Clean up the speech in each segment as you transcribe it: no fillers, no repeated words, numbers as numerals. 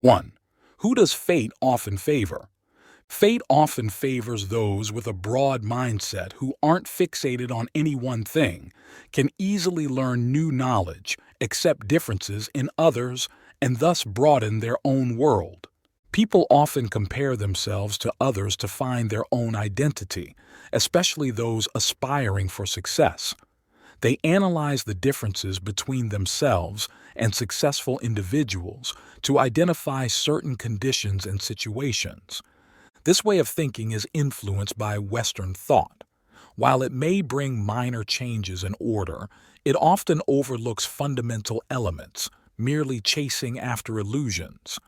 1. Who does fate often favor? Fate often favors those with a broad mindset who aren't fixated on any one thing, can easily learn new knowledge, accept differences in others, and thus broaden their own world. People often compare themselves to others to find their own identity, especially those aspiring for success. They analyze the differences between themselves and successful individuals to identify certain conditions and situations. This way of thinking is influenced by Western thought. While it may bring minor changes in order, it often overlooks fundamental elements, merely chasing after illusions.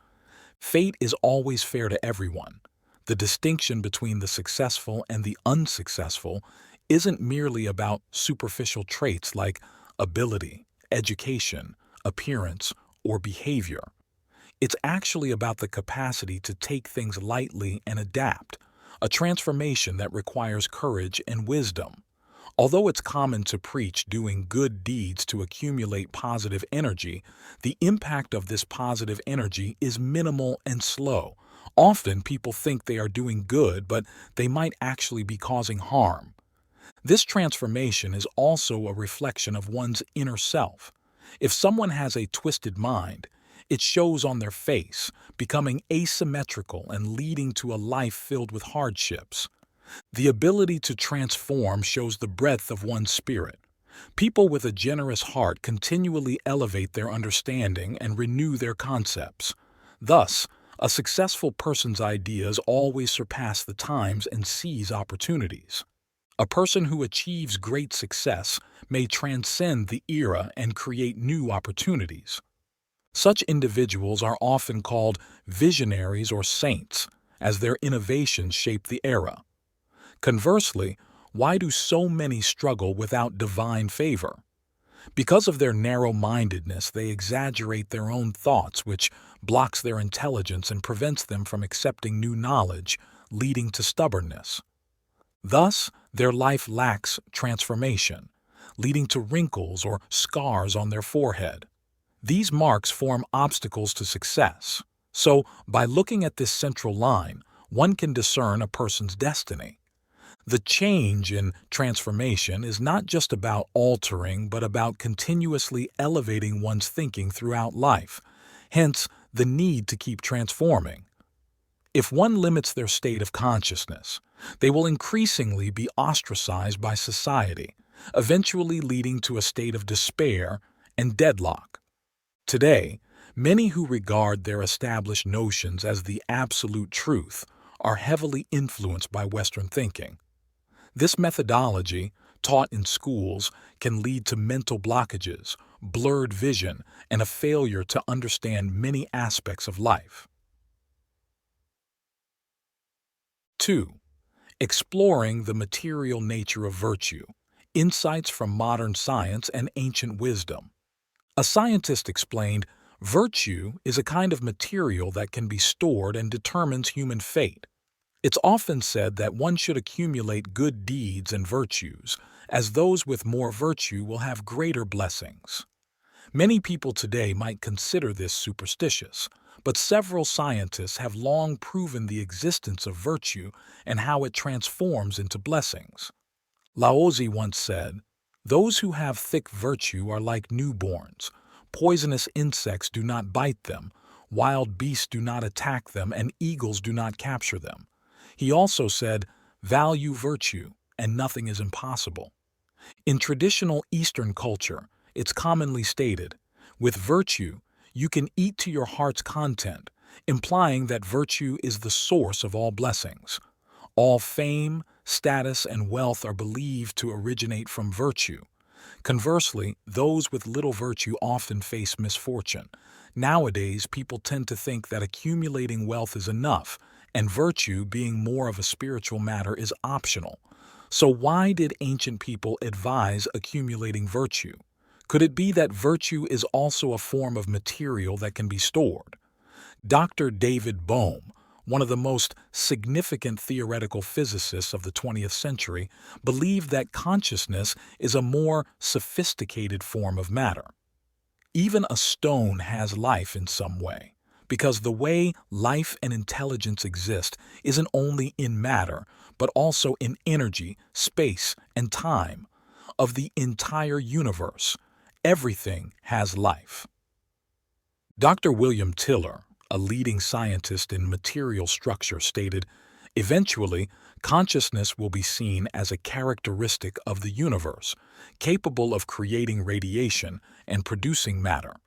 Fate is always fair to everyone. The distinction between the successful and the unsuccessful isn't merely about superficial traits like ability, education, appearance, or behavior. It's actually about the capacity to take things lightly and adapt, a transformation that requires courage and wisdom. Although it's common to preach doing good deeds to accumulate positive energy, the impact of this positive energy is minimal and slow. Often people think they are doing good, but they might actually be causing harm. This transformation is also a reflection of one's inner self. If someone has a twisted mind, it shows on their face, becoming asymmetrical and leading to a life filled with hardships. The ability to transform shows the breadth of one's spirit. People with a generous heart continually elevate their understanding and renew their concepts. Thus, a successful person's ideas always surpass the times and seize opportunities. A person who achieves great success may transcend the era and create new opportunities. Such individuals are often called visionaries or saints, as their innovations shape the era. Conversely, why do so many struggle without divine favor? Because of their narrow-mindedness, they exaggerate their own thoughts, which blocks their intelligence and prevents them from accepting new knowledge, leading to stubbornness. Thus, their life lacks transformation, leading to wrinkles or scars on their forehead. These marks form obstacles to success. So, by looking at this central line, one can discern a person's destiny. The change in transformation is not just about altering, but about continuously elevating one's thinking throughout life, hence the need to keep transforming. If one limits their state of consciousness, they will increasingly be ostracized by society, eventually leading to a state of despair and deadlock. Today, many who regard their established notions as the absolute truth are heavily influenced by Western thinking. This methodology, taught in schools, can lead to mental blockages, blurred vision, and a failure to understand many aspects of life. 2. Exploring the material nature of virtue. Insights from modern science and ancient wisdom. A scientist explained, virtue is a kind of material that can be stored and determines human fate. It's often said that one should accumulate good deeds and virtues, as those with more virtue will have greater blessings. Many people today might consider this superstitious, but several scientists have long proven the existence of virtue and how it transforms into blessings. Laozi once said, "Those who have thick virtue are like newborns. Poisonous insects do not bite them, wild beasts do not attack them, and eagles do not capture them." He also said, "Value virtue, and nothing is impossible." In traditional Eastern culture, it's commonly stated, "With virtue, you can eat to your heart's content," implying that virtue is the source of all blessings. All fame, status, and wealth are believed to originate from virtue. Conversely, those with little virtue often face misfortune. Nowadays, people tend to think that accumulating wealth is enough, and virtue, being more of a spiritual matter, is optional. So why did ancient people advise accumulating virtue? Could it be that virtue is also a form of material that can be stored? Dr. David Bohm, one of the most significant theoretical physicists of the 20th century, believed that consciousness is a more sophisticated form of matter. Even a stone has life in some way. because the way life and intelligence exist isn't only in matter, but also in energy, space, and time of the entire universe. Everything has life. Dr. William Tiller, a leading scientist in material structure, stated, "Eventually, consciousness will be seen as a characteristic of the universe, capable of creating radiation and producing matter.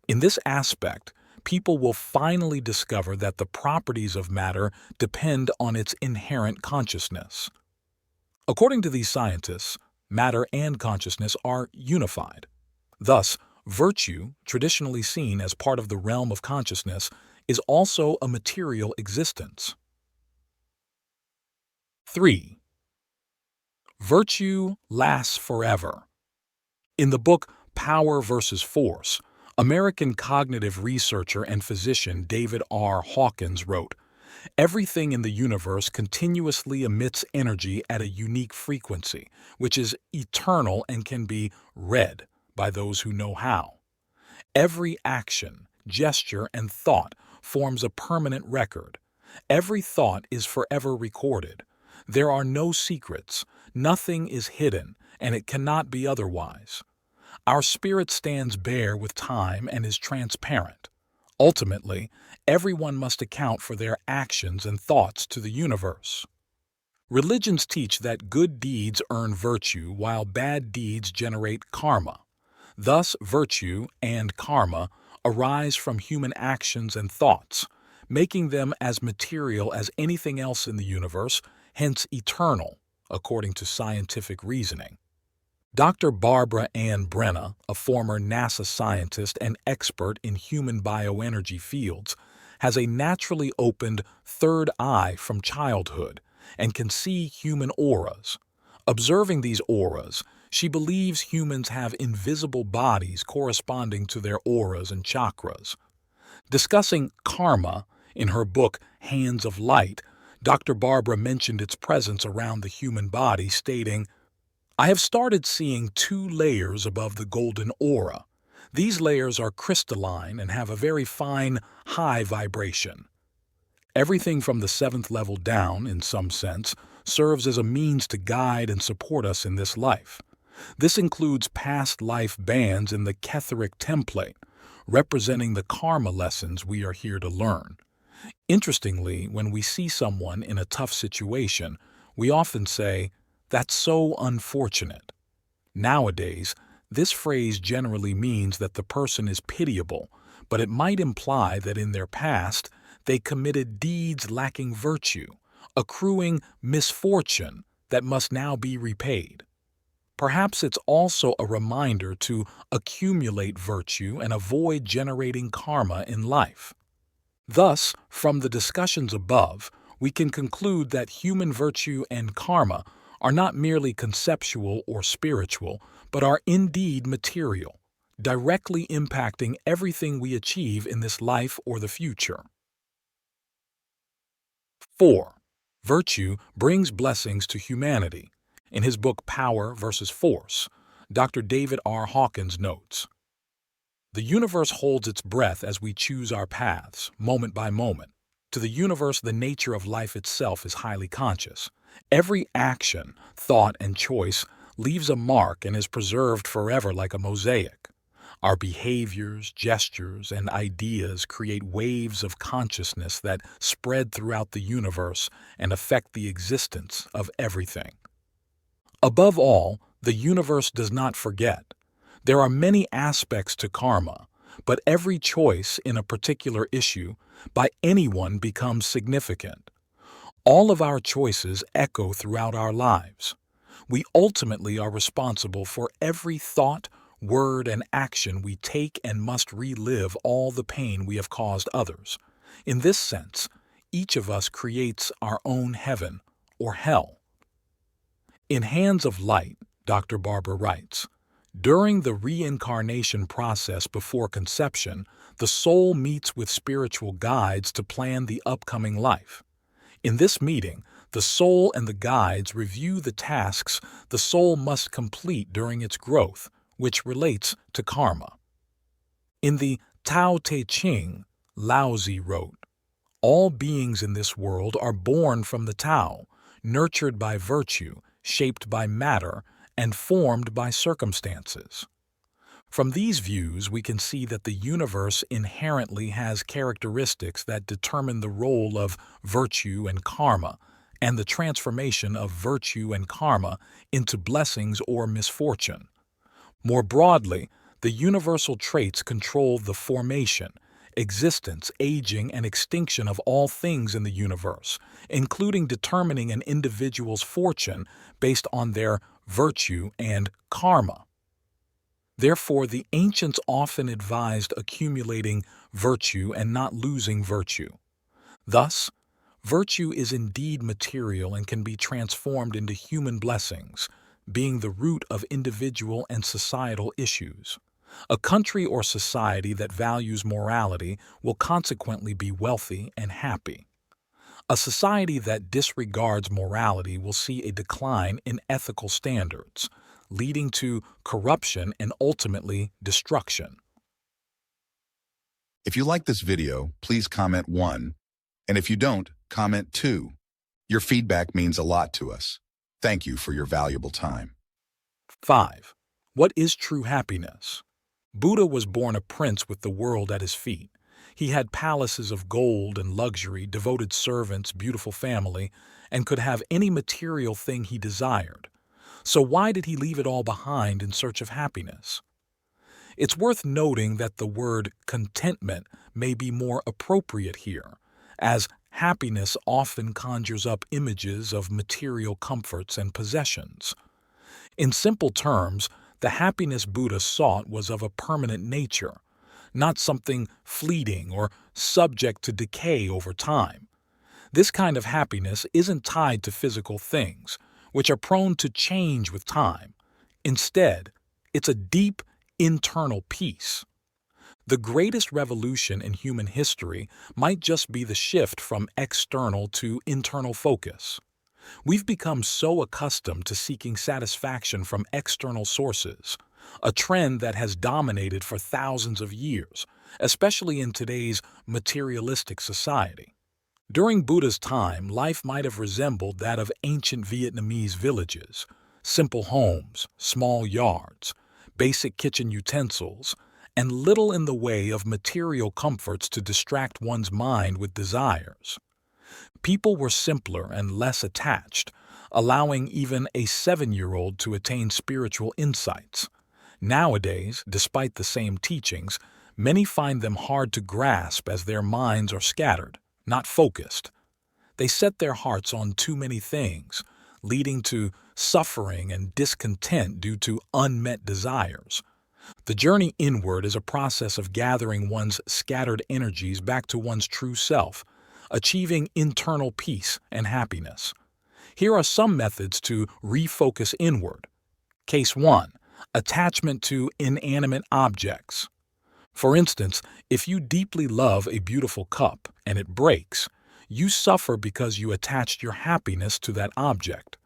In this aspect, people will finally discover that the properties of matter depend on its inherent consciousness." According to these scientists, matter and consciousness are unified. Thus, virtue, traditionally seen as part of the realm of consciousness, is also a material existence. 3. Virtue lasts forever. In the book Power versus Force, American cognitive researcher and physician David R. Hawkins wrote, "Everything in the universe continuously emits energy at a unique frequency, which is eternal and can be read by those who know how. Every action, gesture, and thought forms a permanent record. Every thought is forever recorded. There are no secrets, nothing is hidden, and it cannot be otherwise. Our spirit stands bare with time and is transparent. Ultimately, everyone must account for their actions and thoughts to the universe." Religions teach that good deeds earn virtue while bad deeds generate karma. Thus, virtue and karma arise from human actions and thoughts, making them as material as anything else in the universe, hence eternal, according to scientific reasoning. Dr. Barbara Ann Brenna, a former NASA scientist and expert in human bioenergy fields, has a naturally opened third eye from childhood and can see human auras. Observing these auras, she believes humans have invisible bodies corresponding to their auras and chakras. Discussing karma in her book Hands of Light, Dr. Barbara mentioned its presence around the human body, stating, "I have started seeing two layers above the golden aura. These layers are crystalline and have a very fine, high vibration. Everything from the seventh level down, in some sense, serves as a means to guide and support us in this life. This includes past life bands in the Ketheric template, representing the karma lessons we are here to learn. Interestingly, when we see someone in a tough situation, we often say, 'That's so unfortunate.' Nowadays, this phrase generally means that the person is pitiable, but it might imply that in their past, they committed deeds lacking virtue, accruing misfortune that must now be repaid. Perhaps it's also a reminder to accumulate virtue and avoid generating karma in life." Thus, from the discussions above, we can conclude that human virtue and karma are not merely conceptual or spiritual, but are indeed material, directly impacting everything we achieve in this life or the future. 4. Virtue brings blessings to humanity. In his book Power versus Force, Dr. David R. Hawkins notes, "The universe holds its breath as we choose our paths, moment by moment. To the universe, the nature of life itself is highly conscious. Every action, thought, and choice leaves a mark and is preserved forever like a mosaic. Our behaviors, gestures, and ideas create waves of consciousness that spread throughout the universe and affect the existence of everything. Above all, the universe does not forget. There are many aspects to karma, but every choice in a particular issue by anyone becomes significant. All of our choices echo throughout our lives. We ultimately are responsible for every thought, word, and action we take and must relive all the pain we have caused others. In this sense, each of us creates our own heaven or hell." In Hands of Light, Dr. Barbara writes, "During the reincarnation process before conception, the soul meets with spiritual guides to plan the upcoming life. In this meeting, the soul and the guides review the tasks the soul must complete during its growth, which relates to karma. In the Tao Te Ching, Laozi wrote, "All beings in this world are born from the Tao, nurtured by virtue, shaped by matter, and formed by circumstances." From these views, we can see that the universe inherently has characteristics that determine the role of virtue and karma, and the transformation of virtue and karma into blessings or misfortune. More broadly, the universal traits control the formation, existence, aging, and extinction of all things in the universe, including determining an individual's fortune based on their virtue and karma. Therefore, the ancients often advised accumulating virtue and not losing virtue. Thus, virtue is indeed material and can be transformed into human blessings, being the root of individual and societal issues. A country or society that values morality will consequently be wealthy and happy. A society that disregards morality will see a decline in ethical standards, leading to corruption and ultimately destruction. If you like this video, please comment 1, and if you don't, comment 2. Your feedback means a lot to us. Thank you for your valuable time. 5. What is true happiness? Buddha was born a prince with the world at his feet. He had palaces of gold and luxury, devoted servants, beautiful family, and could have any material thing he desired. So why did he leave it all behind in search of happiness? It's worth noting that the word contentment may be more appropriate here, as happiness often conjures up images of material comforts and possessions. In simple terms, the happiness Buddha sought was of a permanent nature, not something fleeting or subject to decay over time. This kind of happiness isn't tied to physical things, which are prone to change with time. Instead, it's a deep, internal peace. The greatest revolution in human history might just be the shift from external to internal focus. We've become so accustomed to seeking satisfaction from external sources, a trend that has dominated for thousands of years, especially in today's materialistic society. During Buddha's time, life might have resembled that of ancient Vietnamese villages: simple homes, small yards, basic kitchen utensils, and little in the way of material comforts to distract one's mind with desires. People were simpler and less attached, allowing even a 7-year-old to attain spiritual insights. Nowadays, despite the same teachings, many find them hard to grasp as their minds are scattered, not focused. They set their hearts on too many things, leading to suffering and discontent due to unmet desires. The journey inward is a process of gathering one's scattered energies back to one's true self, achieving internal peace and happiness. Here are some methods to refocus inward. Case 1. Attachment to inanimate objects. For instance, if you deeply love a beautiful cup and it breaks, you suffer because you attached your happiness to that object.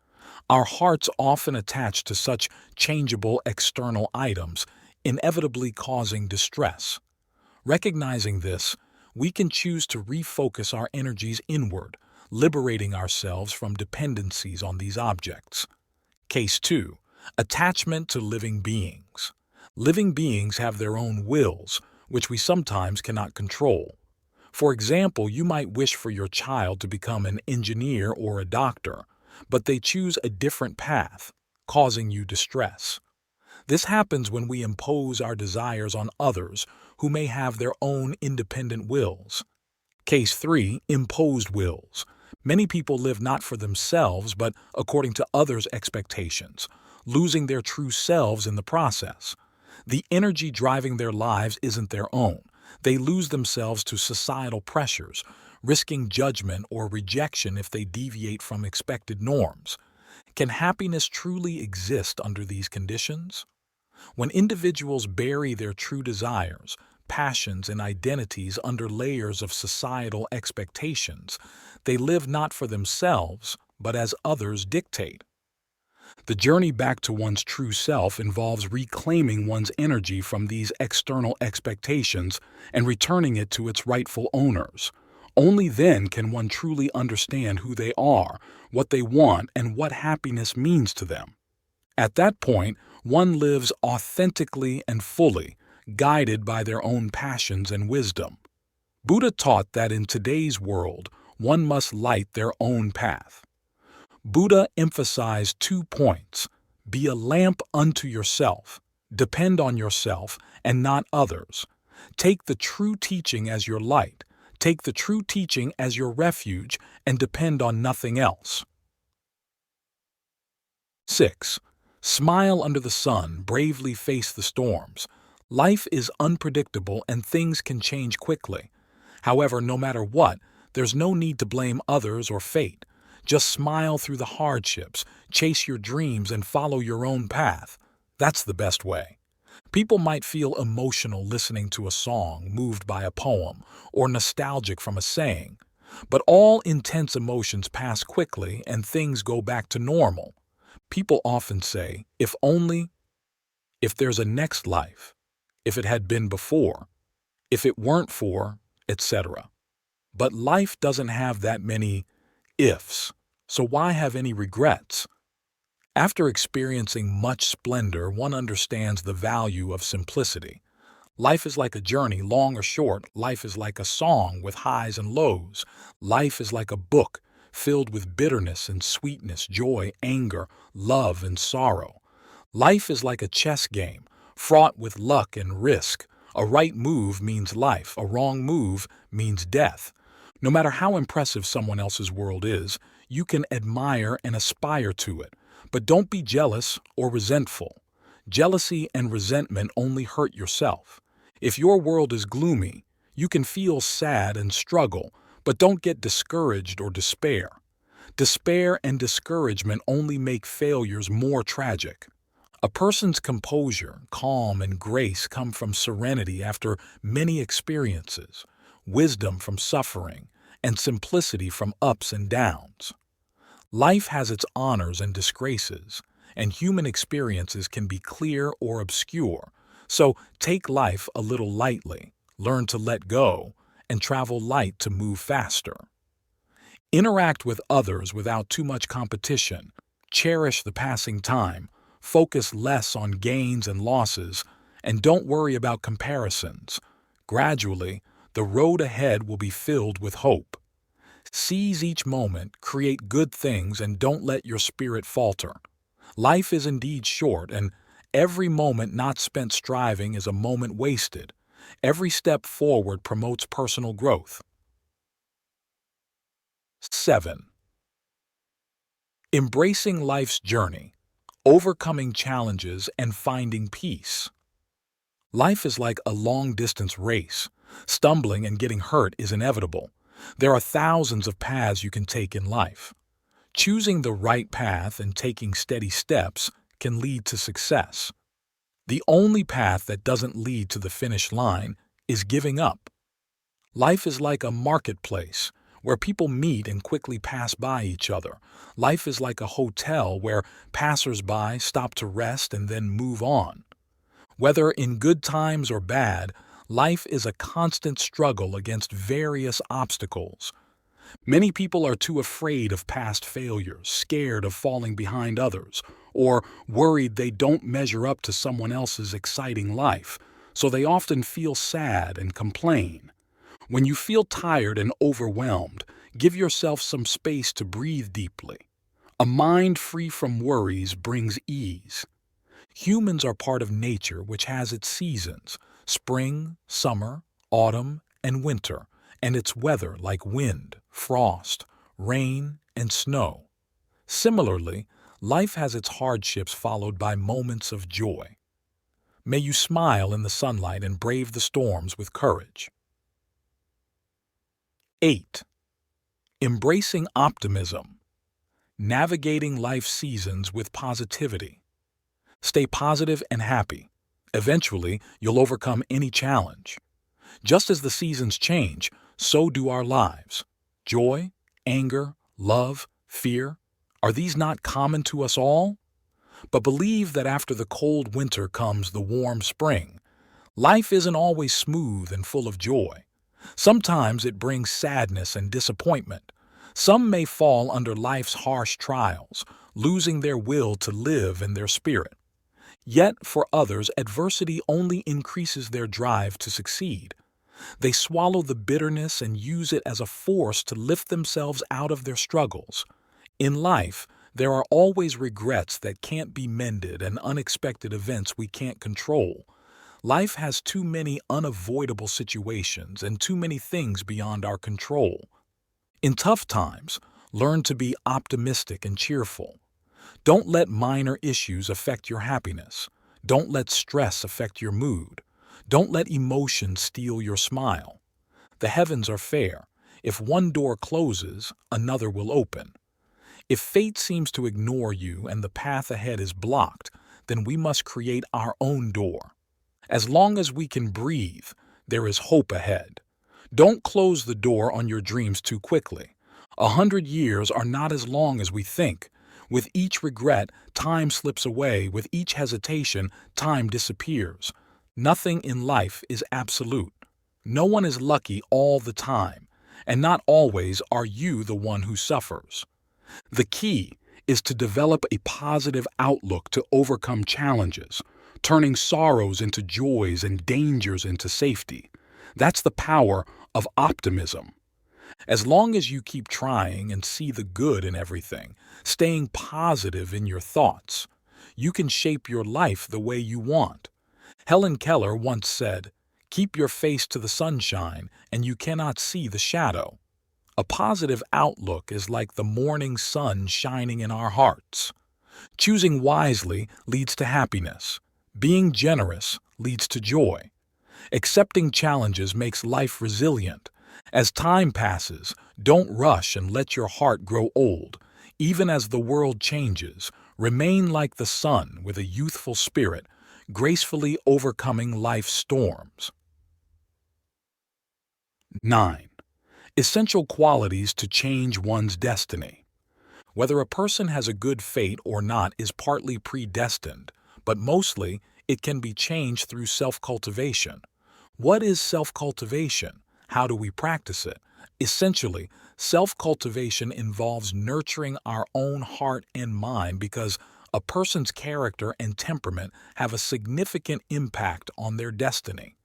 Our hearts often attach to such changeable external items, inevitably causing distress. Recognizing this, we can choose to refocus our energies inward, liberating ourselves from dependencies on these objects. Case 2. Attachment to living beings. Living beings have their own wills, which we sometimes cannot control. For example, you might wish for your child to become an engineer or a doctor, but they choose a different path, causing you distress. This happens when we impose our desires on others who may have their own independent wills. Case 3. Imposed wills. Many people live not for themselves, but according to others' expectations, losing their true selves in the process. The energy driving their lives isn't their own. They lose themselves to societal pressures, risking judgment or rejection if they deviate from expected norms. Can happiness truly exist under these conditions? When individuals bury their true desires, passions, and identities under layers of societal expectations, they live not for themselves, but as others dictate. The journey back to one's true self involves reclaiming one's energy from these external expectations and returning it to its rightful owners. Only then can one truly understand who they are, what they want, and what happiness means to them. At that point, one lives authentically and fully, guided by their own passions and wisdom. Buddha taught that in today's world, one must light their own path. Buddha emphasized 2 points: be a lamp unto yourself, depend on yourself and not others. Take the true teaching as your light, take the true teaching as your refuge, and depend on nothing else. 6. Smile under the sun, bravely face the storms. Life is unpredictable and things can change quickly. However, no matter what, there's no need to blame others or fate. Just smile through the hardships, chase your dreams, and follow your own path. That's the best way. People might feel emotional listening to a song, moved by a poem, or nostalgic from a saying. But all intense emotions pass quickly and things go back to normal. People often say, if only, if there's a next life, if it had been before, if it weren't for, etc. But life doesn't have that many ifs, so why have any regrets? After experiencing much splendor, one understands the value of simplicity. Life is like a journey, long or short. Life is like a song with highs and lows. Life is like a book filled with bitterness and sweetness, joy, anger, love, and sorrow. Life is like a chess game, fraught with luck and risk. A right move means life, a wrong move means death. No matter how impressive someone else's world is, you can admire and aspire to it. But don't be jealous or resentful. Jealousy and resentment only hurt yourself. If your world is gloomy, you can feel sad and struggle, but don't get discouraged or despair. Despair and discouragement only make failures more tragic. A person's composure, calm, and grace come from serenity after many experiences, wisdom from suffering, and simplicity from ups and downs. Life has its honors and disgraces, and human experiences can be clear or obscure, so take life a little lightly, learn to let go, and travel light to move faster. Interact with others without too much competition, cherish the passing time, focus less on gains and losses, and don't worry about comparisons. Gradually, the road ahead will be filled with hope. Seize each moment, create good things, and don't let your spirit falter. Life is indeed short, and every moment not spent striving is a moment wasted. Every step forward promotes personal growth. 7. Embracing life's journey, overcoming challenges, and finding peace. Life is like a long-distance race. Stumbling and getting hurt is inevitable. There are thousands of paths you can take in life. Choosing the right path and taking steady steps can lead to success. The only path that doesn't lead to the finish line is giving up. Life is like a marketplace where people meet and quickly pass by each other. Life is like a hotel where passers-by stop to rest and then move on. Whether in good times or bad, life is a constant struggle against various obstacles. Many people are too afraid of past failures, scared of falling behind others, or worried they don't measure up to someone else's exciting life, so they often feel sad and complain. When you feel tired and overwhelmed, give yourself some space to breathe deeply. A mind free from worries brings ease. Humans are part of nature, which has its seasons: spring, summer, autumn, and winter, and its weather like wind, frost, rain, and snow. Similarly, life has its hardships followed by moments of joy. May you smile in the sunlight and brave the storms with courage. 8. Embracing optimism. Navigating life's seasons with positivity. Stay positive and happy. Eventually, you'll overcome any challenge. Just as the seasons change, so do our lives. Joy, anger, love, fear, are these not common to us all? but believe that after the cold winter comes the warm spring. Life isn't always smooth and full of joy. Sometimes it brings sadness and disappointment. Some may fall under life's harsh trials, losing their will to live and their spirit. Yet, for others, adversity only increases their drive to succeed. They swallow the bitterness and use it as a force to lift themselves out of their struggles. In life, there are always regrets that can't be mended and unexpected events we can't control. Life has too many unavoidable situations and too many things beyond our control. In tough times, learn to be optimistic and cheerful. Don't let minor issues affect your happiness. Don't let stress affect your mood. Don't let emotion steal your smile. The heavens are fair. If one door closes, another will open. If fate seems to ignore you and the path ahead is blocked, then we must create our own door. As long as we can breathe, there is hope ahead. Don't close the door on your dreams too quickly. 100 years are not as long as we think. With each regret, time slips away. With each hesitation, time disappears. Nothing in life is absolute. No one is lucky all the time, and not always are you the one who suffers. The key is to develop a positive outlook to overcome challenges, turning sorrows into joys and dangers into safety. That's the power of optimism. As long as you keep trying and see the good in everything, staying positive in your thoughts, you can shape your life the way you want. Helen Keller once said, "Keep your face to the sunshine, and you cannot see the shadow." A positive outlook is like the morning sun shining in our hearts. Choosing wisely leads to happiness. Being generous leads to joy. Accepting challenges makes life resilient. As time passes, don't rush and let your heart grow old. Even as the world changes, remain like the sun with a youthful spirit, gracefully overcoming life's storms. 9. Essential qualities to change one's destiny. Whether a person has a good fate or not is partly predestined, but mostly it can be changed through self-cultivation. What is self-cultivation? How do we practice it? Essentially, self-cultivation involves nurturing our own heart and mind because a person's character and temperament have a significant impact on their destiny.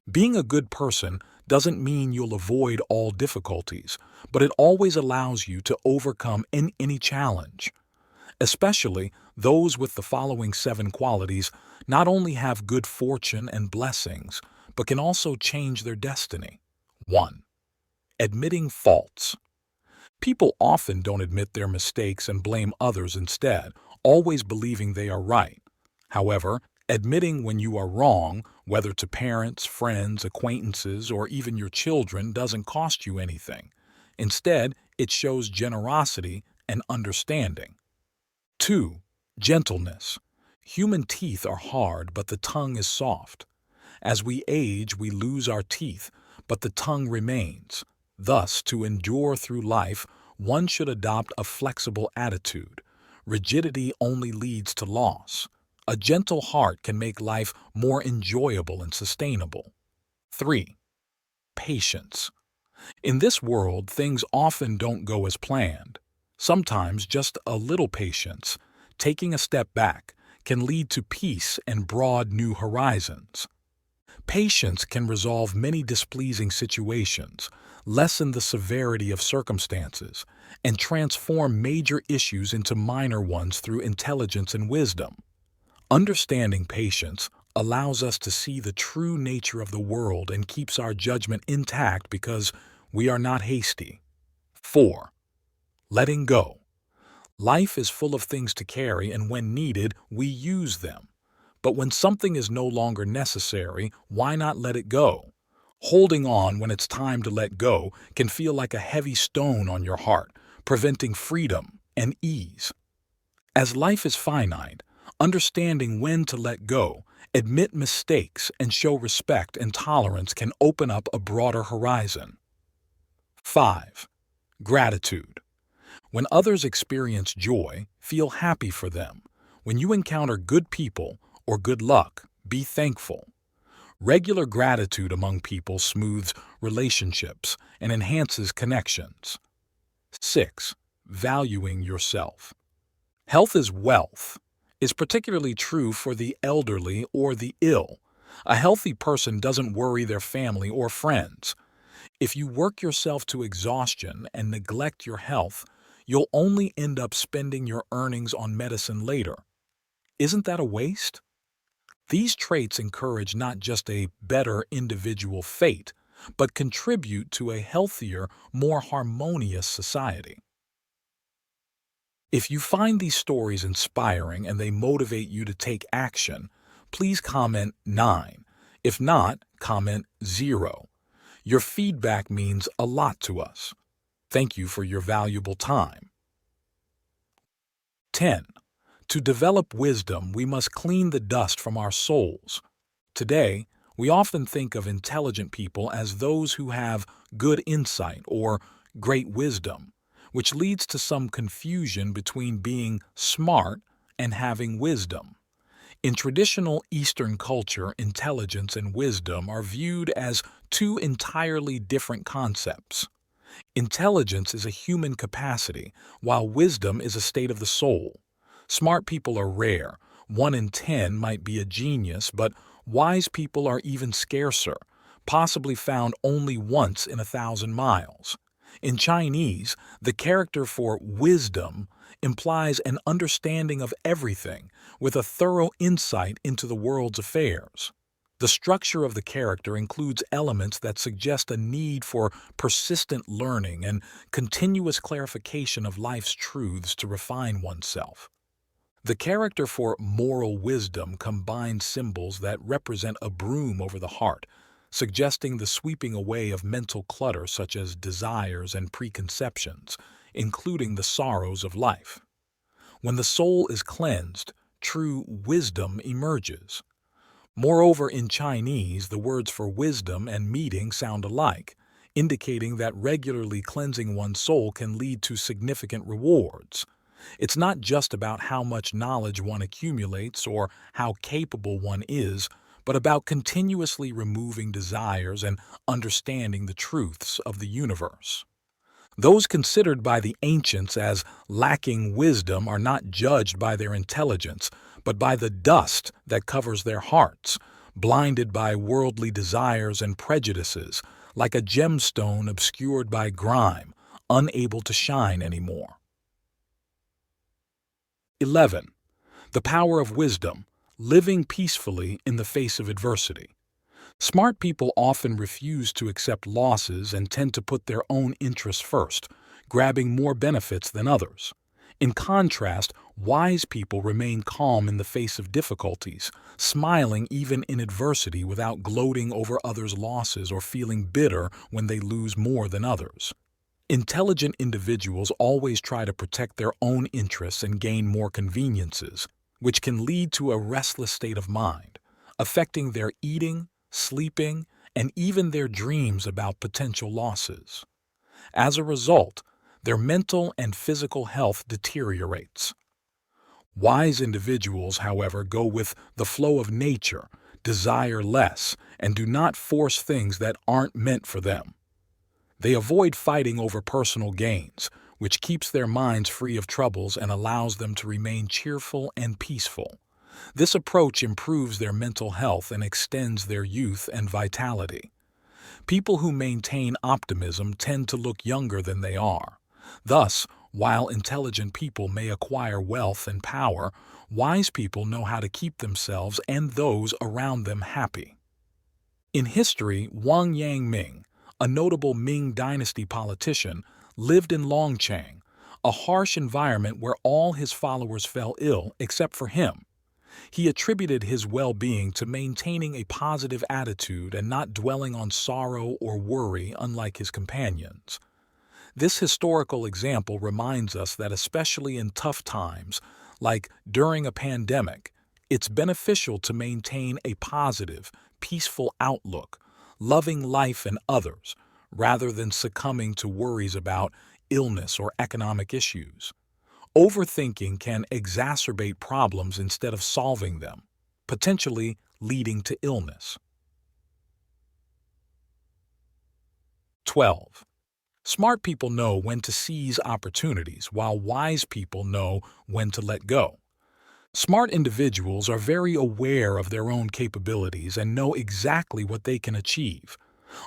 Being a good person doesn't mean you'll avoid all difficulties, but it always allows you to overcome any challenge. Especially those with the following 7 qualities not only have good fortune and blessings, but can also change their destiny. 1. Admitting faults. People often don't admit their mistakes and blame others instead, always believing they are right. However, admitting when you are wrong, whether to parents, friends, acquaintances, or even your children, doesn't cost you anything. Instead, it shows generosity and understanding. 2. Gentleness. Human teeth are hard, but the tongue is soft. As we age, we lose our teeth, but the tongue remains. Thus, to endure through life, one should adopt a flexible attitude. Rigidity only leads to loss. A gentle heart can make life more enjoyable and sustainable. 3. Patience. In this world, things often don't go as planned. Sometimes just a little patience, taking a step back, can lead to peace and broad new horizons. Patience can resolve many displeasing situations, lessen the severity of circumstances, and transform major issues into minor ones through intelligence and wisdom. Understanding patience allows us to see the true nature of the world and keeps our judgment intact because we are not hasty. 4. Letting go. Life is full of things to carry, and when needed, we use them. But when something is no longer necessary, why not let it go? Holding on when it's time to let go can feel like a heavy stone on your heart, preventing freedom and ease. As life is finite, understanding when to let go, admit mistakes, and show respect and tolerance can open up a broader horizon. 5. Gratitude. When others experience joy, feel happy for them. When you encounter good people or good luck, be thankful. Regular gratitude among people smooths relationships and enhances connections. 6. Valuing yourself. Health is wealth is particularly true for the elderly or the ill. A healthy person doesn't worry their family or friends. If you work yourself to exhaustion and neglect your health, you'll only end up spending your earnings on medicine later. Isn't that a waste? These traits encourage not just a better individual fate, but contribute to a healthier, more harmonious society. If you find these stories inspiring and they motivate you to take action, please comment 9. If not, comment 0. Your feedback means a lot to us. Thank you for your valuable time. 10. To develop wisdom, we must clean the dust from our souls. Today, we often think of intelligent people as those who have good insight or great wisdom, which leads to some confusion between being smart and having wisdom. In traditional Eastern culture, intelligence and wisdom are viewed as two entirely different concepts. Intelligence is a human capacity, while wisdom is a state of the soul. Smart people are rare. 1 in 10 might be a genius, but wise people are even scarcer, possibly found only once in 1,000 miles. In Chinese, the character for wisdom implies an understanding of everything with a thorough insight into the world's affairs. The structure of the character includes elements that suggest a need for persistent learning and continuous clarification of life's truths to refine oneself. The character for moral wisdom combines symbols that represent a broom over the heart, suggesting the sweeping away of mental clutter such as desires and preconceptions, including the sorrows of life. When the soul is cleansed, true wisdom emerges. Moreover, in Chinese, the words for wisdom and meeting sound alike, indicating that regularly cleansing one's soul can lead to significant rewards. It's not just about how much knowledge one accumulates or how capable one is, but about continuously removing desires and understanding the truths of the universe. Those considered by the ancients as lacking wisdom are not judged by their intelligence, but by the dust that covers their hearts, blinded by worldly desires and prejudices, like a gemstone obscured by grime, unable to shine anymore. 11. The power of wisdom, living peacefully in the face of adversity. Smart people often refuse to accept losses and tend to put their own interests first, grabbing more benefits than others. In contrast, wise people remain calm in the face of difficulties, smiling even in adversity without gloating over others' losses or feeling bitter when they lose more than others. Intelligent individuals always try to protect their own interests and gain more conveniences, which can lead to a restless state of mind, affecting their eating, sleeping, and even their dreams about potential losses. As a result, their mental and physical health deteriorates. Wise individuals, however, go with the flow of nature, desire less, and do not force things that aren't meant for them. They avoid fighting over personal gains, which keeps their minds free of troubles and allows them to remain cheerful and peaceful. This approach improves their mental health and extends their youth and vitality. People who maintain optimism tend to look younger than they are. Thus, while intelligent people may acquire wealth and power, wise people know how to keep themselves and those around them happy. In history, Wang Yangming, a notable Ming Dynasty politician, lived in Longchang, a harsh environment where all his followers fell ill except for him. He attributed his well-being to maintaining a positive attitude and not dwelling on sorrow or worry unlike his companions. This historical example reminds us that especially in tough times, like during a pandemic, it's beneficial to maintain a positive, peaceful outlook, loving life and others, rather than succumbing to worries about illness or economic issues. Overthinking can exacerbate problems instead of solving them, potentially leading to illness. 12. Smart people know when to seize opportunities, while wise people know when to let go. Smart individuals are very aware of their own capabilities and know exactly what they can achieve.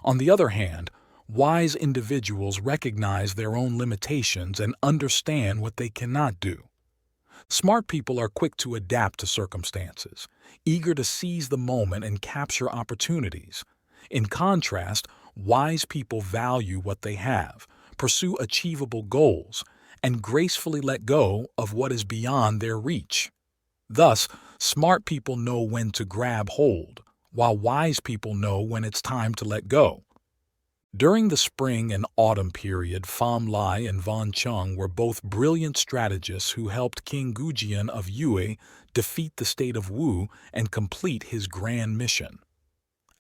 On the other hand, wise individuals recognize their own limitations and understand what they cannot do. Smart people are quick to adapt to circumstances, eager to seize the moment and capture opportunities. In contrast, wise people value what they have, pursue achievable goals, and gracefully let go of what is beyond their reach. Thus, smart people know when to grab hold, while wise people know when it's time to let go. During the spring and autumn period, Pham Lai and Van Chung were both brilliant strategists who helped King Gujian of Yue defeat the state of Wu and complete his grand mission.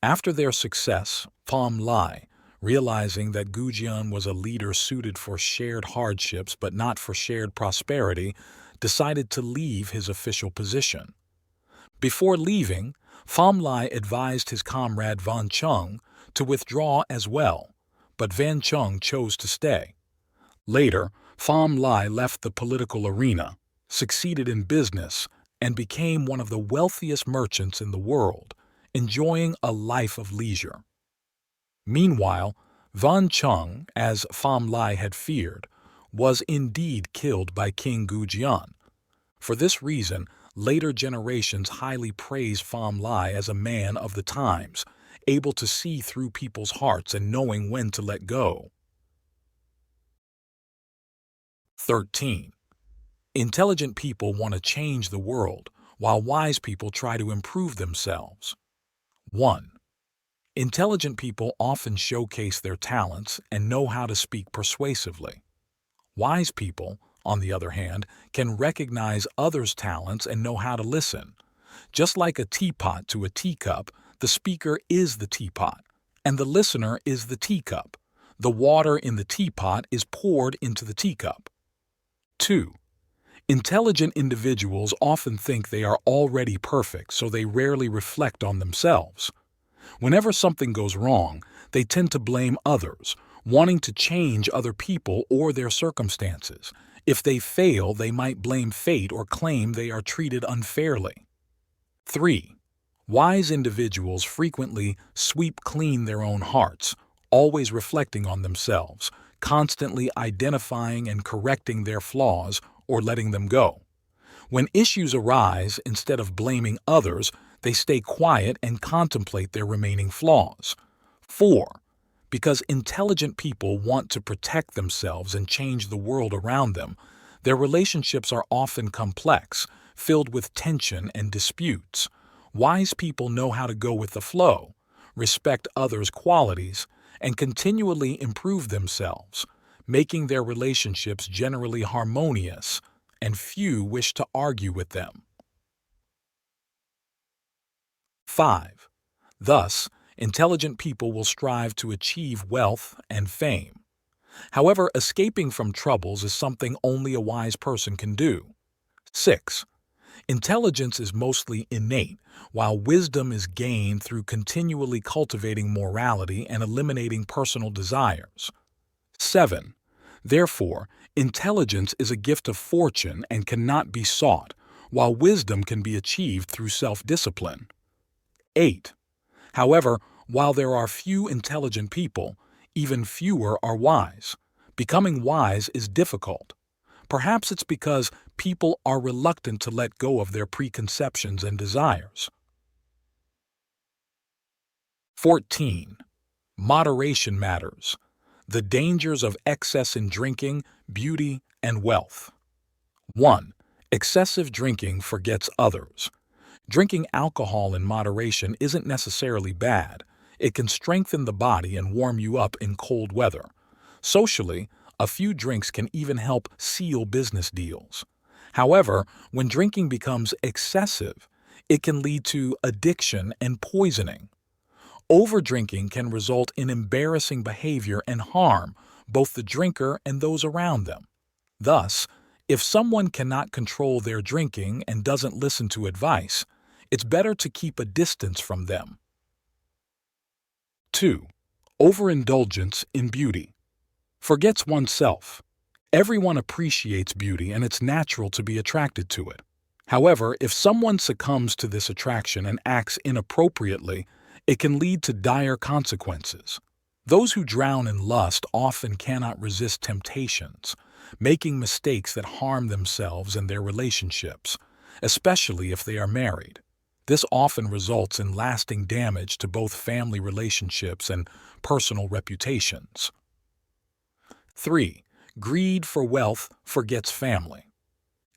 After their success, Pham Lai, realizing that Gujian was a leader suited for shared hardships but not for shared prosperity, decided to leave his official position. Before leaving, Pham Lai advised his comrade Van Chung to withdraw as well, but Van Chung chose to stay. Later, Pham Lai left the political arena, succeeded in business, and became one of the wealthiest merchants in the world, enjoying a life of leisure. Meanwhile, Van Chung, as Pham Lai had feared, was indeed killed by King Gujian. For this reason, later generations highly praise Pham Lai as a man of the times, able to see through people's hearts and knowing when to let go. 13. Intelligent people want to change the world, while wise people try to improve themselves. 1. Intelligent people often showcase their talents and know how to speak persuasively. Wise people, on the other hand, can recognize others' talents and know how to listen. Just like a teapot to a teacup, the speaker is the teapot, and the listener is the teacup. The water in the teapot is poured into the teacup. 2. Intelligent individuals often think they are already perfect, so they rarely reflect on themselves. Whenever something goes wrong, they tend to blame others, wanting to change other people or their circumstances. If they fail, they might blame fate or claim they are treated unfairly. 3. Wise individuals frequently sweep clean their own hearts, always reflecting on themselves, constantly identifying and correcting their flaws or letting them go. When issues arise, instead of blaming others, they stay quiet and contemplate their remaining flaws. 4. Because intelligent people want to protect themselves and change the world around them, their relationships are often complex, filled with tension and disputes. Wise people know how to go with the flow, respect others' qualities, and continually improve themselves, making their relationships generally harmonious, and few wish to argue with them. 5. Thus, intelligent people will strive to achieve wealth and fame. However, escaping from troubles is something only a wise person can do. 6. Intelligence is mostly innate, while wisdom is gained through continually cultivating morality and eliminating personal desires. 7. Therefore, intelligence is a gift of fortune and cannot be sought, while wisdom can be achieved through self-discipline. 8. However, while there are few intelligent people, even fewer are wise. Becoming wise is difficult. Perhaps it's because people are reluctant to let go of their preconceptions and desires. 14. Moderation matters. The dangers of excess in drinking, beauty, and wealth. 1. Excessive drinking forgets others. Drinking alcohol in moderation isn't necessarily bad. It can strengthen the body and warm you up in cold weather. Socially, a few drinks can even help seal business deals. However, when drinking becomes excessive, it can lead to addiction and poisoning. Overdrinking can result in embarrassing behavior and harm both the drinker and those around them. Thus, If someone cannot control their drinking and doesn't listen to advice, it's better to keep a distance from them. 2. Overindulgence in beauty. Forgets oneself. Everyone appreciates beauty and it's natural to be attracted to it. However, if someone succumbs to this attraction and acts inappropriately, it can lead to dire consequences. Those who drown in lust often cannot resist temptations, making mistakes that harm themselves and their relationships, especially if they are married. This often results in lasting damage to both family relationships and personal reputations. 3. Greed for wealth forgets family.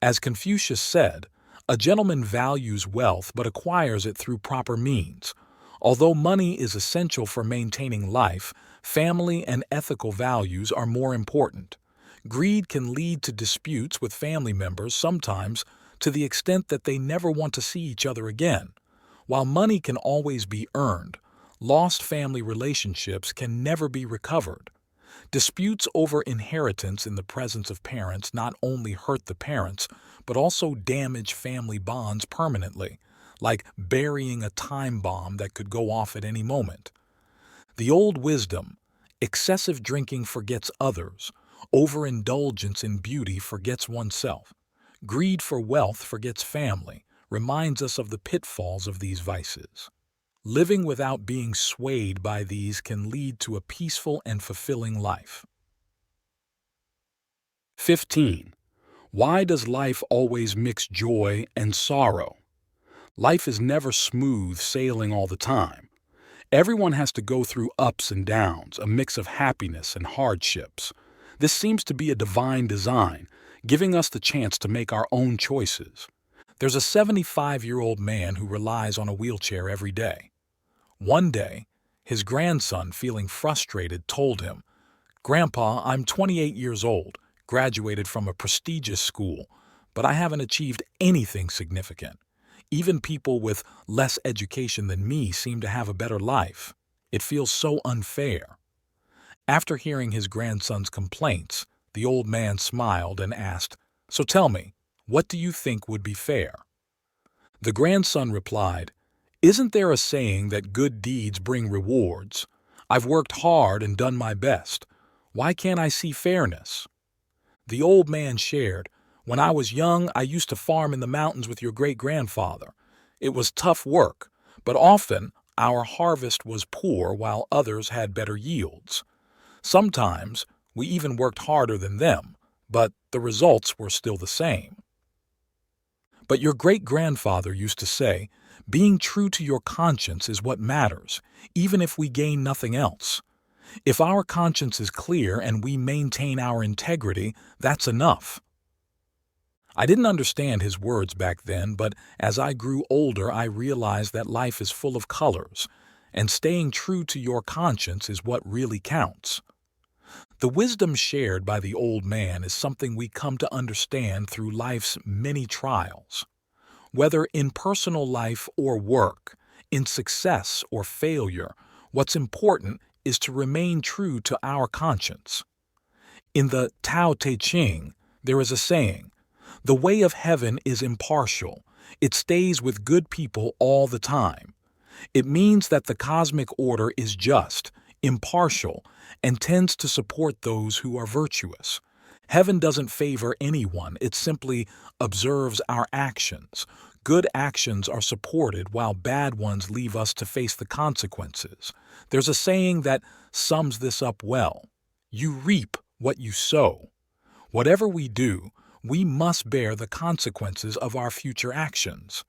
As Confucius said, a gentleman values wealth but acquires it through proper means. Although money is essential for maintaining life, family and ethical values are more important. Greed can lead to disputes with family members, sometimes to the extent that they never want to see each other again. While money can always be earned, lost family relationships can never be recovered. Disputes over inheritance in the presence of parents not only hurt the parents, but also damage family bonds permanently, like burying a time bomb that could go off at any moment. The old wisdom, excessive drinking forgets others, overindulgence in beauty forgets oneself, greed for wealth forgets family, reminds us of the pitfalls of these vices. Living without being swayed by these can lead to a peaceful and fulfilling life. 15. Why does life always mix joy and sorrow? Life is never smooth sailing all the time. Everyone has to go through ups and downs, a mix of happiness and hardships. This seems to be a divine design, giving us the chance to make our own choices. There's a 75-year-old man who relies on a wheelchair every day. One day, his grandson, feeling frustrated, told him, "Grandpa, I'm 28 years old, graduated from a prestigious school, but I haven't achieved anything significant. Even people with less education than me seem to have a better life. It feels so unfair." After hearing his grandson's complaints, the old man smiled and asked, "So tell me, what do you think would be fair?" The grandson replied, "Isn't there a saying that good deeds bring rewards? I've worked hard and done my best. Why can't I see fairness?" The old man shared, "When I was young, I used to farm in the mountains with your great-grandfather. It was tough work, but often our harvest was poor while others had better yields. Sometimes we even worked harder than them, but the results were still the same. But your great-grandfather used to say, being true to your conscience is what matters, even if we gain nothing else. If our conscience is clear and we maintain our integrity, that's enough." I didn't understand his words back then, but as I grew older, I realized that life is full of colors, and staying true to your conscience is what really counts. The wisdom shared by the old man is something we come to understand through life's many trials. Whether in personal life or work, in success or failure, what's important is to remain true to our conscience. In the Tao Te Ching, there is a saying, "The way of heaven is impartial. It stays with good people all the time." It means that the cosmic order is just, impartial, and tends to support those who are virtuous. Heaven doesn't favor anyone, it simply observes our actions. Good actions are supported while bad ones leave us to face the consequences. There's a saying that sums this up well. You reap what you sow. Whatever we do, we must bear the consequences of our future actions.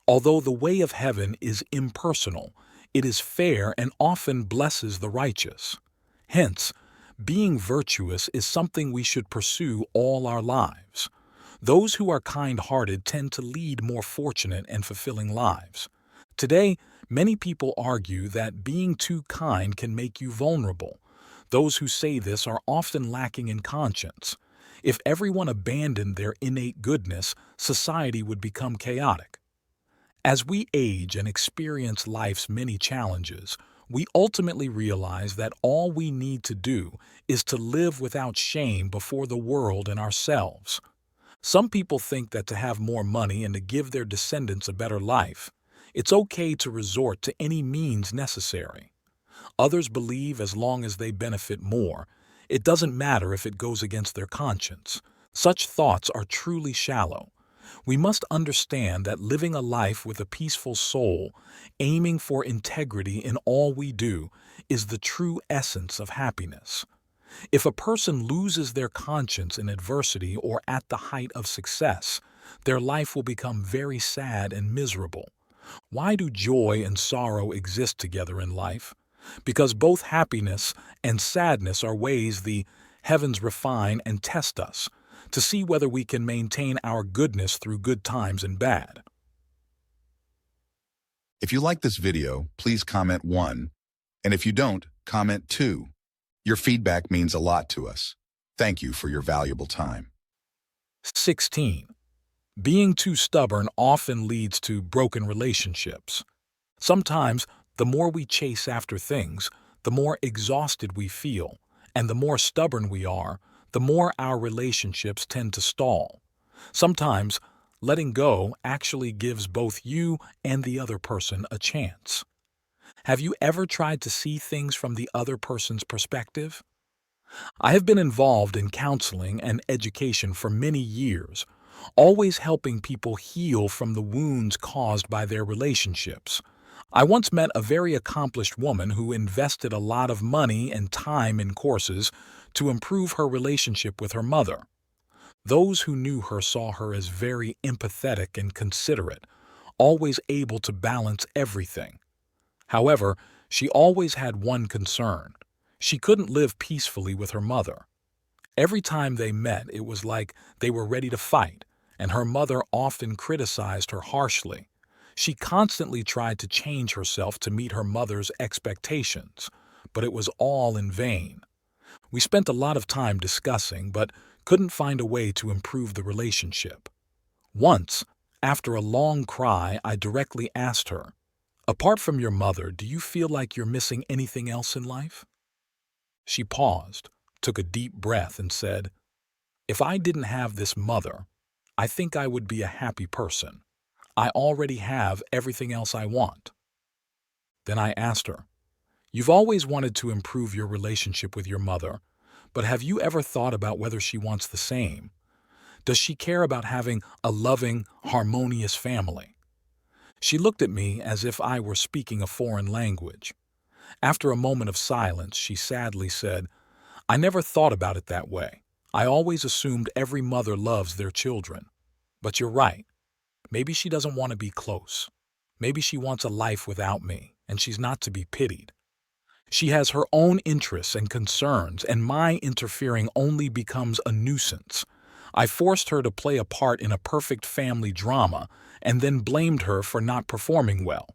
Although the way of heaven is impersonal, it is fair and often blesses the righteous. Hence, being virtuous is something we should pursue all our lives. Those who are kind-hearted tend to lead more fortunate and fulfilling lives. Today, many people argue that being too kind can make you vulnerable. Those who say this are often lacking in conscience. If everyone abandoned their innate goodness, society would become chaotic. As we age and experience life's many challenges, we ultimately realize that all we need to do is to live without shame before the world and ourselves. Some people think that to have more money and to give their descendants a better life, it's okay to resort to any means necessary. Others believe as long as they benefit more, it doesn't matter if it goes against their conscience. Such thoughts are truly shallow. We must understand that living a life with a peaceful soul, aiming for integrity in all we do, is the true essence of happiness. If a person loses their conscience in adversity or at the height of success, their life will become very sad and miserable. Why do joy and sorrow exist together in life? Because both happiness and sadness are ways the heavens refine and test us to see whether we can maintain our goodness through good times and bad. If you like this video, please comment 1. And if you don't, comment 2. Your feedback means a lot to us. Thank you for your valuable time. 16. Being too stubborn often leads to broken relationships. Sometimes, the more we chase after things, the more exhausted we feel, and the more stubborn we are, the more our relationships tend to stall. Sometimes, letting go actually gives both you and the other person a chance. Have you ever tried to see things from the other person's perspective? I have been involved in counseling and education for many years, always helping people heal from the wounds caused by their relationships. I once met a very accomplished woman who invested a lot of money and time in courses to improve her relationship with her mother. Those who knew her saw her as very empathetic and considerate, always able to balance everything. However, she always had one concern. She couldn't live peacefully with her mother. Every time they met, it was like they were ready to fight, and her mother often criticized her harshly. She constantly tried to change herself to meet her mother's expectations, but it was all in vain. We spent a lot of time discussing, but couldn't find a way to improve the relationship. Once, after a long cry, I directly asked her, "Apart from your mother, do you feel like you're missing anything else in life?" She paused, took a deep breath, and said, "If I didn't have this mother, I think I would be a happy person. I already have everything else I want." Then I asked her, "You've always wanted to improve your relationship with your mother, but have you ever thought about whether she wants the same? Does she care about having a loving, harmonious family?" She looked at me as if I were speaking a foreign language. After a moment of silence, she sadly said, "I never thought about it that way. I always assumed every mother loves their children. But you're right. Maybe she doesn't want to be close. Maybe she wants a life without me, and she's not to be pitied. She has her own interests and concerns, and my interfering only becomes a nuisance. I forced her to play a part in a perfect family drama and then blamed her for not performing well.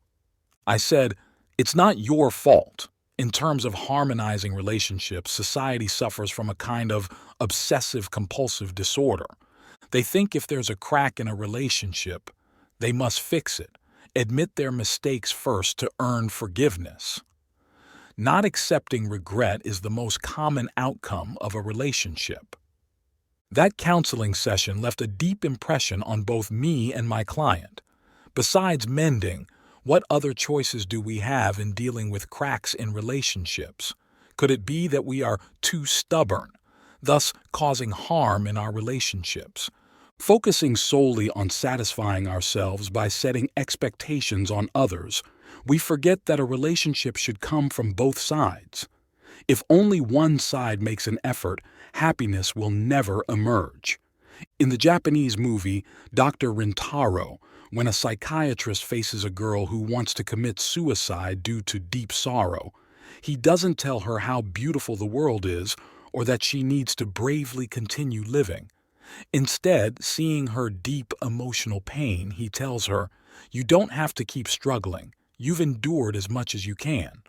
I said, it's not your fault. In terms of harmonizing relationships, society suffers from a kind of obsessive-compulsive disorder. They think if there's a crack in a relationship, they must fix it, admit their mistakes first to earn forgiveness. Not accepting regret is the most common outcome of a relationship. That counseling session left a deep impression on both me and my client. Besides mending, what other choices do we have in dealing with cracks in relationships? Could it be that we are too stubborn, thus causing harm in our relationships? Focusing solely on satisfying ourselves by setting expectations on others, we forget that a relationship should come from both sides. If only one side makes an effort, happiness will never emerge. In the Japanese movie Dr. Rintaro, when a psychiatrist faces a girl who wants to commit suicide due to deep sorrow, he doesn't tell her how beautiful the world is or that she needs to bravely continue living. Instead, seeing her deep emotional pain, he tells her, "You don't have to keep struggling. You've endured as much as you can."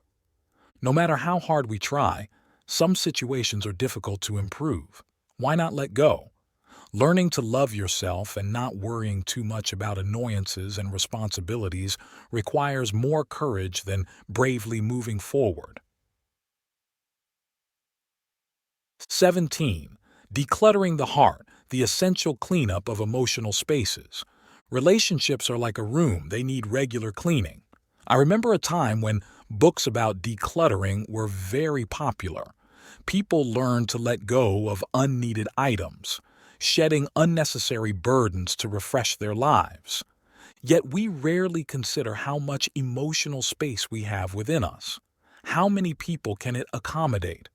No matter how hard we try, some situations are difficult to improve. Why not let go? Learning to love yourself and not worrying too much about annoyances and responsibilities requires more courage than bravely moving forward. 17. Decluttering the heart, the essential cleanup of emotional spaces. Relationships are like a room, they need regular cleaning. I remember a time when books about decluttering were very popular. People learned to let go of unneeded items, shedding unnecessary burdens to refresh their lives. Yet we rarely consider how much emotional space we have within us. How many people can it accommodate?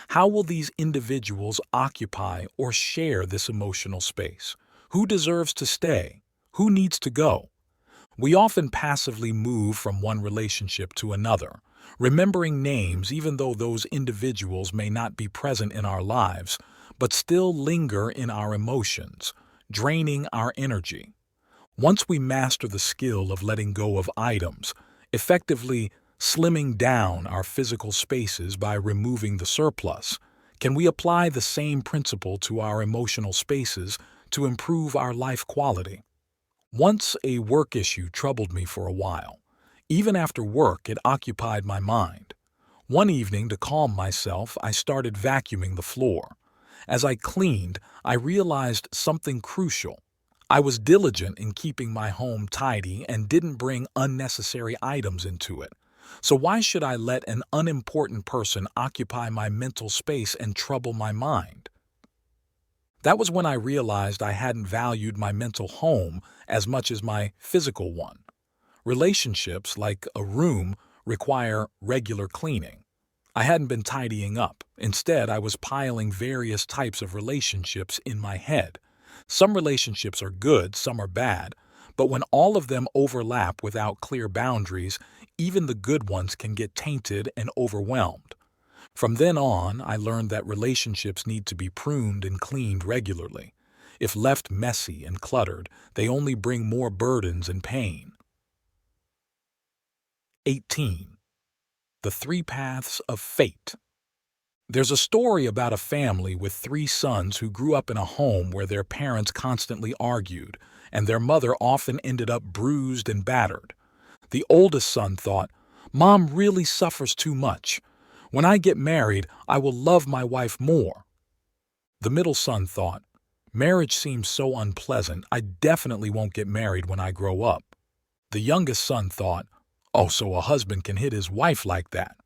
How will these individuals occupy or share this emotional space? Who deserves to stay? Who needs to go? We often passively move from one relationship to another, remembering names even though those individuals may not be present in our lives, but still linger in our emotions, draining our energy. Once we master the skill of letting go of items, effectively slimming down our physical spaces by removing the surplus, can we apply the same principle to our emotional spaces to improve our life quality? Once a work issue troubled me for a while. Even after work, it occupied my mind. One evening, to calm myself, I started vacuuming the floor. As I cleaned, I realized something crucial. I was diligent in keeping my home tidy and didn't bring unnecessary items into it. So why should I let an unimportant person occupy my mental space and trouble my mind? That was when I realized I hadn't valued my mental home as much as my physical one. Relationships, like a room, require regular cleaning. I hadn't been tidying up. Instead, I was piling various types of relationships in my head. Some relationships are good, some are bad, but when all of them overlap without clear boundaries, even the good ones can get tainted and overwhelmed. From then on, I learned that relationships need to be pruned and cleaned regularly. If left messy and cluttered, they only bring more burdens and pain. 18. The Three Paths of Fate. There's a story about a family with three sons who grew up in a home where their parents constantly argued, and their mother often ended up bruised and battered. The oldest son thought, "Mom really suffers too much. When I get married, I will love my wife more." The middle son thought, "Marriage seems so unpleasant, I definitely won't get married when I grow up." The youngest son thought, "Oh, so a husband can hit his wife like that."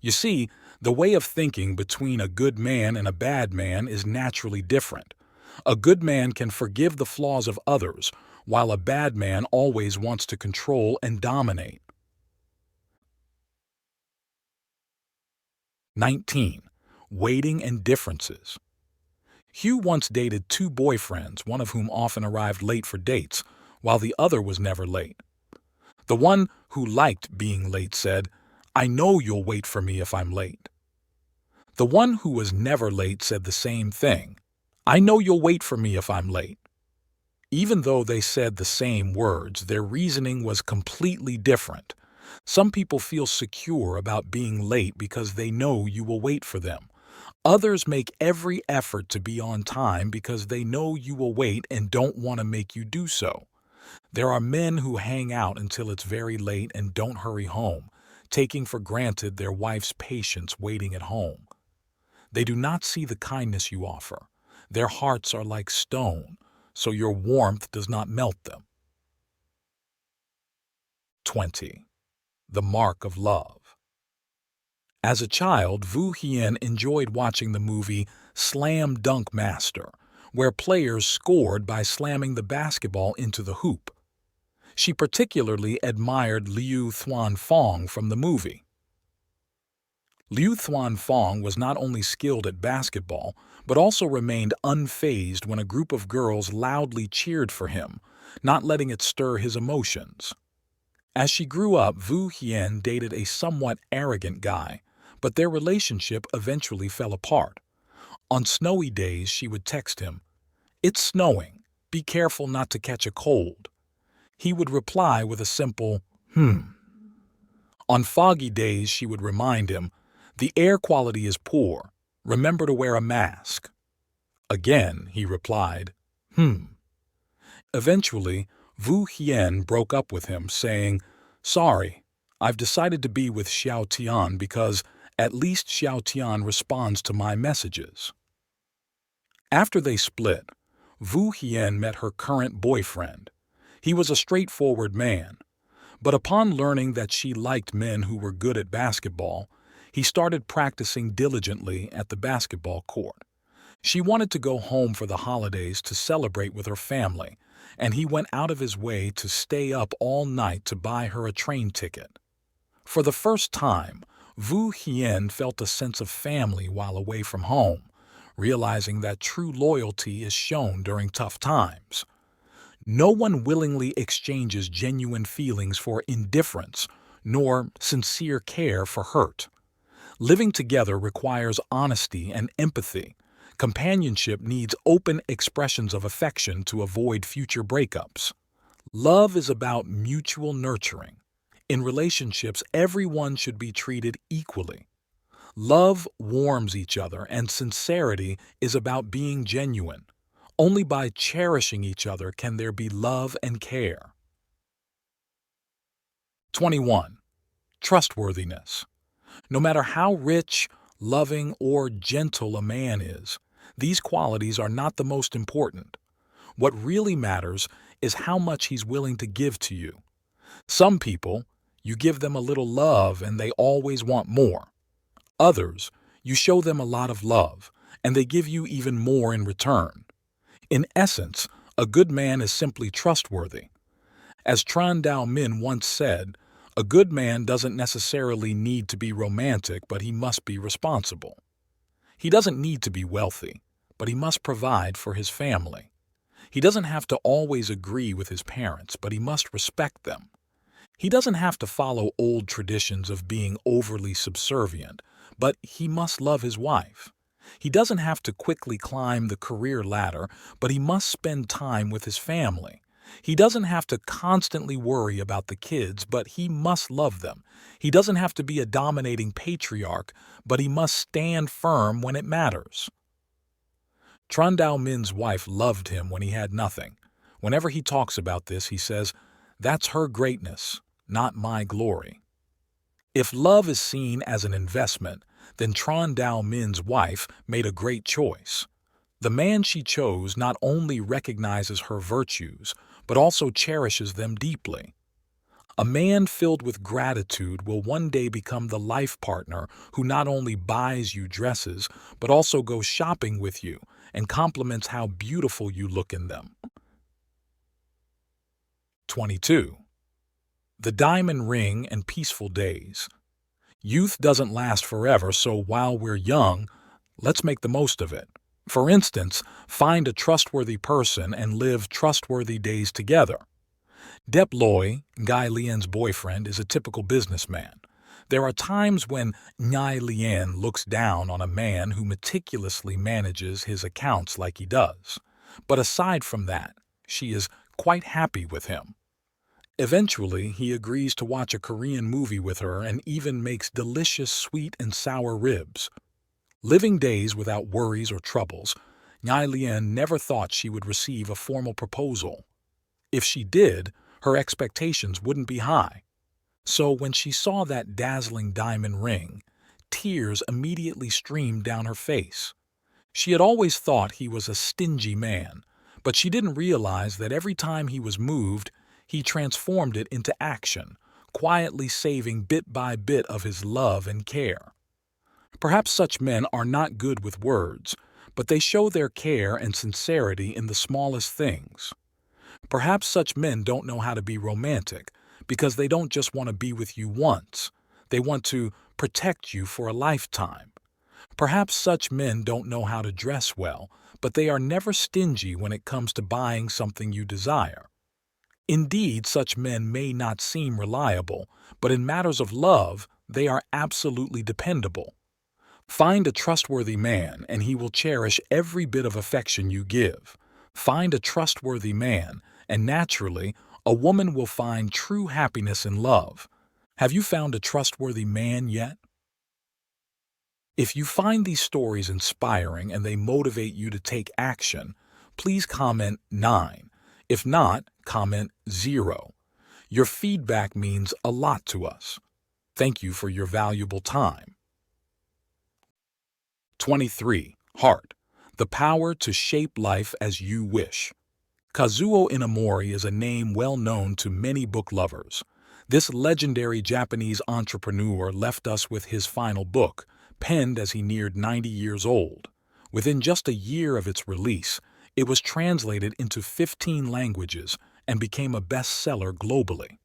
You see, the way of thinking between a good man and a bad man is naturally different. A good man can forgive the flaws of others, while a bad man always wants to control and dominate. 19. Waiting and differences. Hugh once dated two boyfriends, one of whom often arrived late for dates, while the other was never late. The one who liked being late said, "I know you'll wait for me if I'm late." The one who was never late said the same thing, "I know you'll wait for me if I'm late." Even though they said the same words, their reasoning was completely different. Some people feel secure about being late because they know you will wait for them. Others make every effort to be on time because they know you will wait and don't want to make you do so. There are men who hang out until it's very late and don't hurry home, taking for granted their wife's patience waiting at home. They do not see the kindness you offer. Their hearts are like stone, so your warmth does not melt them. 20. The Mark of Love. As a child, Vu Hien enjoyed watching the movie Slam Dunk Master, where players scored by slamming the basketball into the hoop. She particularly admired Liu Thuan Fong from the movie. Liu Thuan Fong was not only skilled at basketball, but also remained unfazed when a group of girls loudly cheered for him, not letting it stir his emotions. As she grew up, Vu Hien dated a somewhat arrogant guy, but their relationship eventually fell apart. On snowy days, she would text him, "It's snowing. Be careful not to catch a cold." He would reply with a simple, On foggy days, she would remind him, "The air quality is poor. Remember to wear a mask." Again, he replied, Eventually, Vu Hien broke up with him, saying, "Sorry, I've decided to be with Xiao Tian because at least Xiao Tian responds to my messages." After they split, Vu Hien met her current boyfriend. He was a straightforward man, but upon learning that she liked men who were good at basketball, he started practicing diligently at the basketball court. She wanted to go home for the holidays to celebrate with her family, and he went out of his way to stay up all night to buy her a train ticket. For the first time, Vu Hien felt a sense of family while away from home, realizing that true loyalty is shown during tough times. No one willingly exchanges genuine feelings for indifference, nor sincere care for hurt. Living together requires honesty and empathy. Companionship needs open expressions of affection to avoid future breakups. Love is about mutual nurturing. In relationships, everyone should be treated equally. Love warms each other, and sincerity is about being genuine. Only by cherishing each other can there be love and care. 21. Trustworthiness. No matter how rich, loving, or gentle a man is, these qualities are not the most important. What really matters is how much he's willing to give to you. Some people, you give them a little love and they always want more. Others, you show them a lot of love and they give you even more in return. In essence, a good man is simply trustworthy. As Tran Dao Min once said, a good man doesn't necessarily need to be romantic, but he must be responsible. He doesn't need to be wealthy, but he must provide for his family. He doesn't have to always agree with his parents, but he must respect them. He doesn't have to follow old traditions of being overly subservient, but he must love his wife. He doesn't have to quickly climb the career ladder, but he must spend time with his family. He doesn't have to constantly worry about the kids, but he must love them. He doesn't have to be a dominating patriarch, but he must stand firm when it matters. Tran Dao Min's wife loved him when he had nothing. Whenever he talks about this, he says, "That's her greatness, not my glory." If love is seen as an investment, then Tran Dao Min's wife made a great choice. The man she chose not only recognizes her virtues, but also cherishes them deeply. A man filled with gratitude will one day become the life partner who not only buys you dresses, but also goes shopping with you and compliments how beautiful you look in them. 22. The diamond ring and peaceful days. Youth doesn't last forever, so while we're young, let's make the most of it. For instance, find a trustworthy person and live trustworthy days together. Dep Loi, Guy Lien's boyfriend, is a typical businessman. There are times when Guy Lien looks down on a man who meticulously manages his accounts like he does. But aside from that, she is quite happy with him. Eventually, he agrees to watch a Korean movie with her and even makes delicious sweet and sour ribs. Living days without worries or troubles, Guy Lien never thought she would receive a formal proposal. If she did, her expectations wouldn't be high. So when she saw that dazzling diamond ring, tears immediately streamed down her face. She had always thought he was a stingy man, but she didn't realize that every time he was moved, he transformed it into action, quietly saving bit by bit of his love and care. Perhaps such men are not good with words, but they show their care and sincerity in the smallest things. Perhaps such men don't know how to be romantic because they don't just want to be with you once. They want to protect you for a lifetime. Perhaps such men don't know how to dress well, but they are never stingy when it comes to buying something you desire. Indeed, such men may not seem reliable, but in matters of love, they are absolutely dependable. Find a trustworthy man, and he will cherish every bit of affection you give. Find a trustworthy man, and naturally, a woman will find true happiness in love. Have you found a trustworthy man yet? If you find these stories inspiring and they motivate you to take action, please comment 9. If not, comment 0. Your feedback means a lot to us. Thank you for your valuable time. 23. Heart. the power to shape life as you wish. Kazuo Inamori is a name well known to many book lovers. This legendary Japanese entrepreneur left us with his final book, penned as he neared 90 years old. Within just a year of its release, it was translated into 15 languages and became a bestseller globally.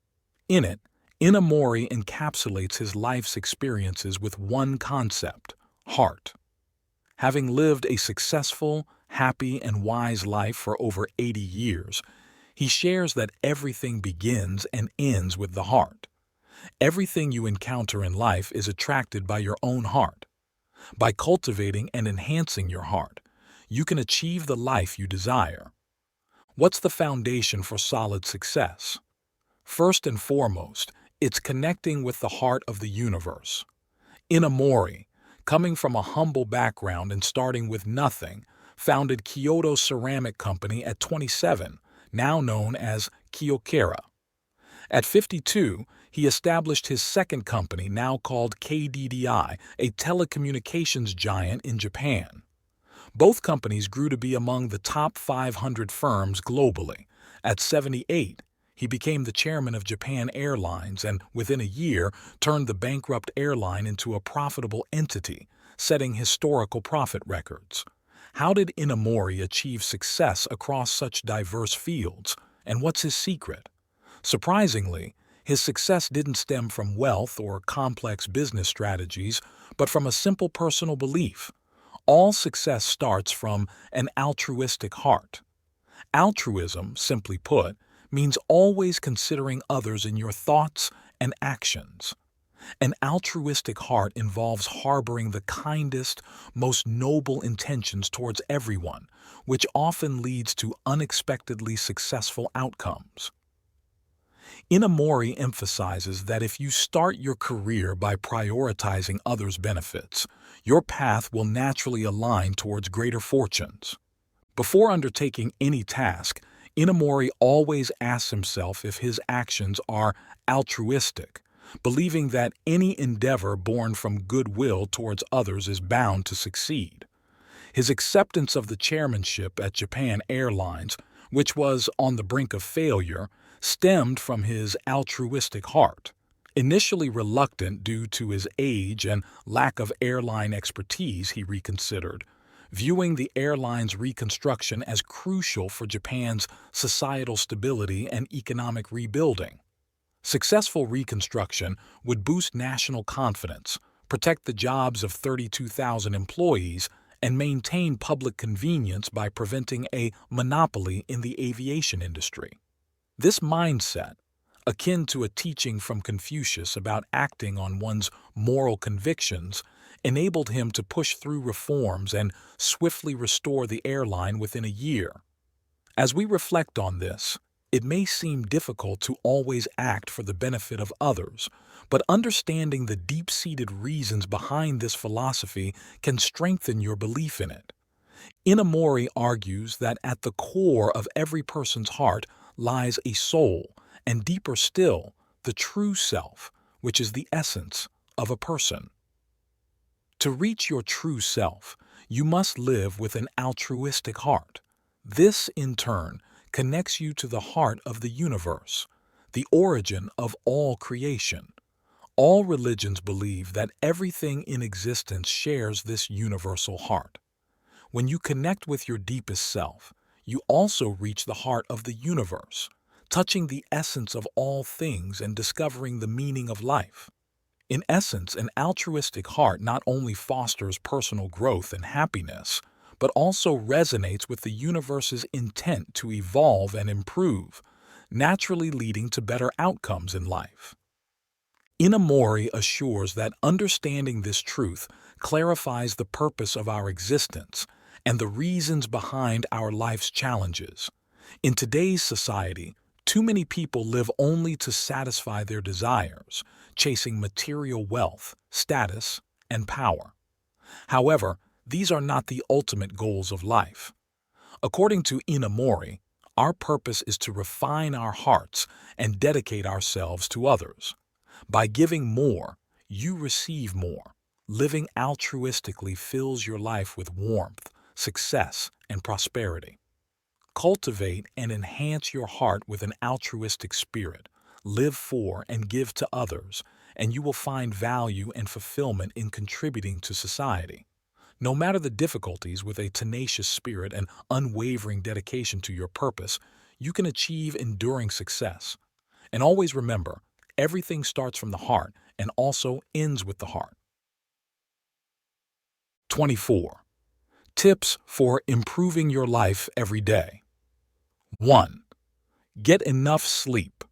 In it, Inamori encapsulates his life's experiences with one concept: heart. Having lived a successful, happy, and wise life for over 80 years, he shares that everything begins and ends with the heart. Everything you encounter in life is attracted by your own heart. By cultivating and enhancing your heart, you can achieve the life you desire. What's the foundation for solid success? First and foremost, it's connecting with the heart of the universe. Inamori, coming from a humble background and starting with nothing, founded Kyoto Ceramic Company at 27, now known as Kyocera. At 52, he established his second company, now called KDDI, a telecommunications giant in Japan. Both companies grew to be among the top 500 firms globally. At 78, he became the chairman of Japan Airlines and, within a year, turned the bankrupt airline into a profitable entity, setting historical profit records. How did Inamori achieve success across such diverse fields, and what's his secret? Surprisingly, his success didn't stem from wealth or complex business strategies, but from a simple personal belief. All success starts from an altruistic heart. Altruism, simply put, means always considering others in your thoughts and actions. An altruistic heart involves harboring the kindest, most noble intentions towards everyone, which often leads to unexpectedly successful outcomes. Inamori emphasizes that if you start your career by prioritizing others' benefits, your path will naturally align towards greater fortunes. Before undertaking any task, Inamori always asks himself if his actions are altruistic, believing that any endeavor born from goodwill towards others is bound to succeed. His acceptance of the chairmanship at Japan Airlines, which was on the brink of failure, stemmed from his altruistic heart. Initially reluctant due to his age and lack of airline expertise, he reconsidered, viewing the airline's reconstruction as crucial for Japan's societal stability and economic rebuilding. Successful reconstruction would boost national confidence, protect the jobs of 32,000 employees, and maintain public convenience by preventing a monopoly in the aviation industry. This mindset, akin to a teaching from Confucius about acting on one's moral convictions, enabled him to push through reforms and swiftly restore the airline within a year. As we reflect on this, it may seem difficult to always act for the benefit of others, but understanding the deep-seated reasons behind this philosophy can strengthen your belief in it. Inamori argues that at the core of every person's heart lies a soul, and deeper still, the true self, which is the essence of a person. To reach your true self, you must live with an altruistic heart. This, in turn, connects you to the heart of the universe, the origin of all creation. All religions believe that everything in existence shares this universal heart. When you connect with your deepest self, you also reach the heart of the universe, touching the essence of all things and discovering the meaning of life. In essence, an altruistic heart not only fosters personal growth and happiness, but also resonates with the universe's intent to evolve and improve, naturally leading to better outcomes in life. Inamori assures that understanding this truth clarifies the purpose of our existence and the reasons behind our life's challenges. In today's society, too many people live only to satisfy their desires, chasing material wealth, status, and power. However, these are not the ultimate goals of life. According to Inamori, our purpose is to refine our hearts and dedicate ourselves to others. By giving more, you receive more. Living altruistically fills your life with warmth, success, and prosperity. Cultivate and enhance your heart with an altruistic spirit. Live for and give to others, and you will find value and fulfillment in contributing to society. No matter the difficulties, with a tenacious spirit and unwavering dedication to your purpose, you can achieve enduring success. And always remember, everything starts from the heart and also ends with the heart. 24. Tips for improving your life every day. 1. Get enough sleep.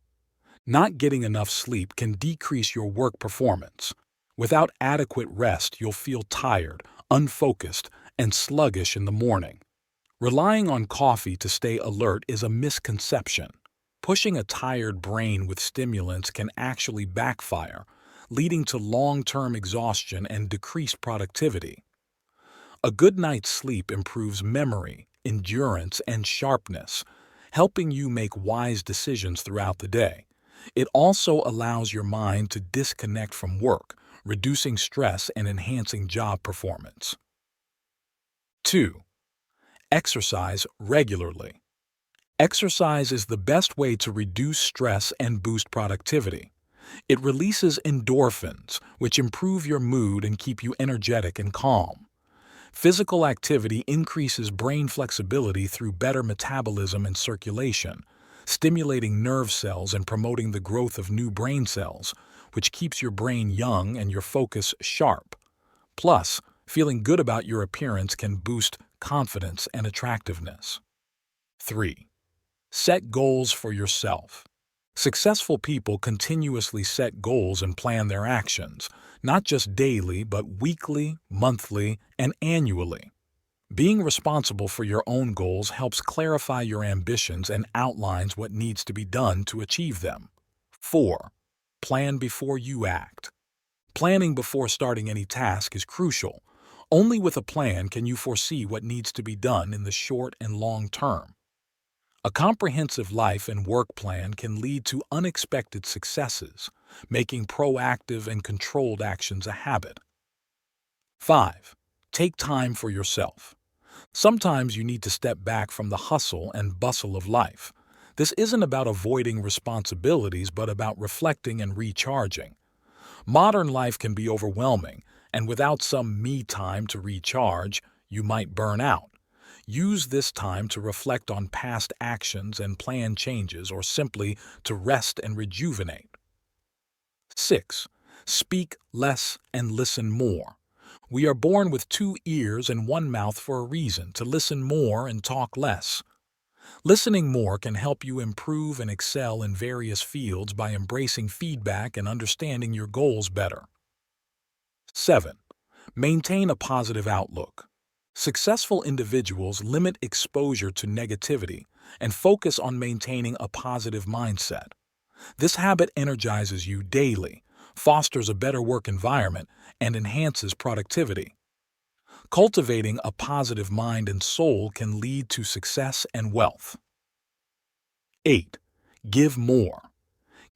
Not getting enough sleep can decrease your work performance. Without adequate rest, you'll feel tired, unfocused, and sluggish in the morning. Relying on coffee to stay alert is a misconception. Pushing a tired brain with stimulants can actually backfire, leading to long-term exhaustion and decreased productivity. A good night's sleep improves memory, endurance, and sharpness, helping you make wise decisions throughout the day. It also allows your mind to disconnect from work, reducing stress and enhancing job performance. 2. Exercise regularly. Exercise is the best way to reduce stress and boost productivity. It releases endorphins, which improve your mood and keep you energetic and calm. Physical activity increases brain flexibility through better metabolism and circulation, stimulating nerve cells and promoting the growth of new brain cells, which keeps your brain young and your focus sharp. Plus, feeling good about your appearance can boost confidence and attractiveness. 3. Set goals for yourself. Successful people continuously set goals and plan their actions, not just daily, but weekly, monthly, and annually. Being responsible for your own goals helps clarify your ambitions and outlines what needs to be done to achieve them. 4. Plan before you act. Planning before starting any task is crucial. Only with a plan can you foresee what needs to be done in the short and long term. A comprehensive life and work plan can lead to unexpected successes, making proactive and controlled actions a habit. 5. Take time for yourself. Sometimes you need to step back from the hustle and bustle of life. This isn't about avoiding responsibilities, but about reflecting and recharging. Modern life can be overwhelming, and without some me time to recharge, you might burn out. Use this time to reflect on past actions and plan changes, or simply to rest and rejuvenate. 6. Speak less and listen more. We are born with 2 ears and 1 mouth for a reason: to listen more and talk less. Listening more can help you improve and excel in various fields by embracing feedback and understanding your goals better. 7. Maintain a positive outlook. Successful individuals limit exposure to negativity and focus on maintaining a positive mindset. This habit energizes you daily, fosters a better work environment, and enhances productivity. Cultivating a positive mind and soul can lead to success and wealth. 8. Give more.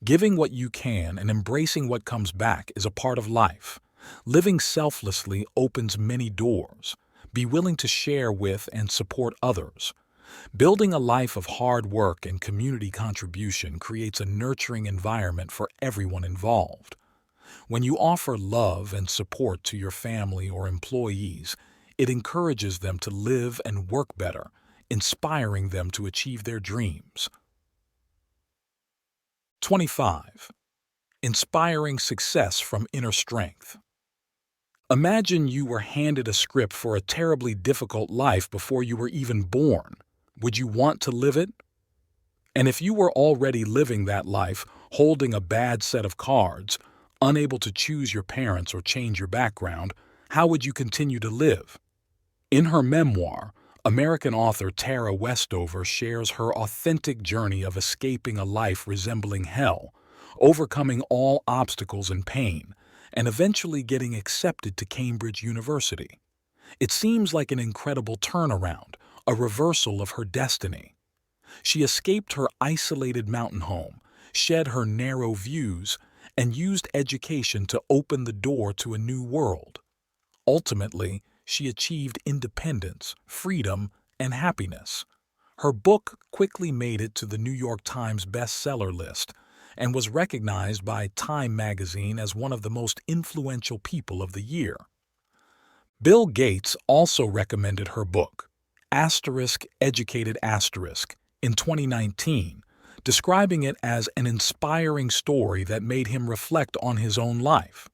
Giving what you can and embracing what comes back is a part of life. Living selflessly opens many doors. Be willing to share with and support others. Building a life of hard work and community contribution creates a nurturing environment for everyone involved. When you offer love and support to your family or employees, it encourages them to live and work better, inspiring them to achieve their dreams. 25. Inspiring success from inner strength. Imagine you were handed a script for a terribly difficult life before you were even born. Would you want to live it? And if you were already living that life, holding a bad set of cards, unable to choose your parents or change your background, how would you continue to live? In her memoir, American author Tara Westover shares her authentic journey of escaping a life resembling hell, overcoming all obstacles and pain, and eventually getting accepted to Cambridge University. It seems like an incredible turnaround, a reversal of her destiny. She escaped her isolated mountain home, shed her narrow views, and used education to open the door to a new world. Ultimately, she achieved independence, freedom, and happiness. Her book quickly made it to the New York Times bestseller list and was recognized by Time magazine as one of the most influential people of the year. Bill Gates also recommended her book, *Educated*, in 2019, describing it as an inspiring story that made him reflect on his own life.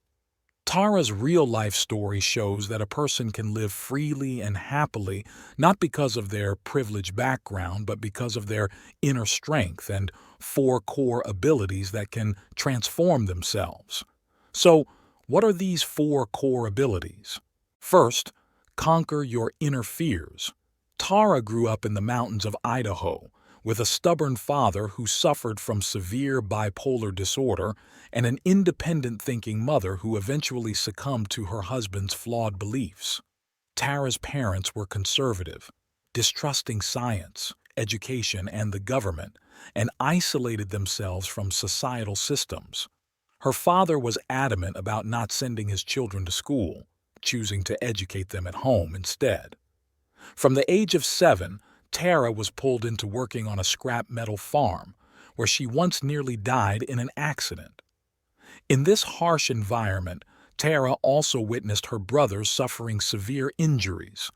Tara's real-life story shows that a person can live freely and happily not because of their privileged background, but because of their inner strength and 4 core abilities that can transform themselves. So, what are these 4 core abilities? First, conquer your inner fears. Tara grew up in the mountains of Idaho with a stubborn father who suffered from severe bipolar disorder and an independent-thinking mother who eventually succumbed to her husband's flawed beliefs. Tara's parents were conservative, distrusting science, education, and the government, and isolated themselves from societal systems. Her father was adamant about not sending his children to school, choosing to educate them at home instead. From the age of 7, Tara was pulled into working on a scrap metal farm, where she once nearly died in an accident. In this harsh environment, Tara also witnessed her brothers suffering severe injuries.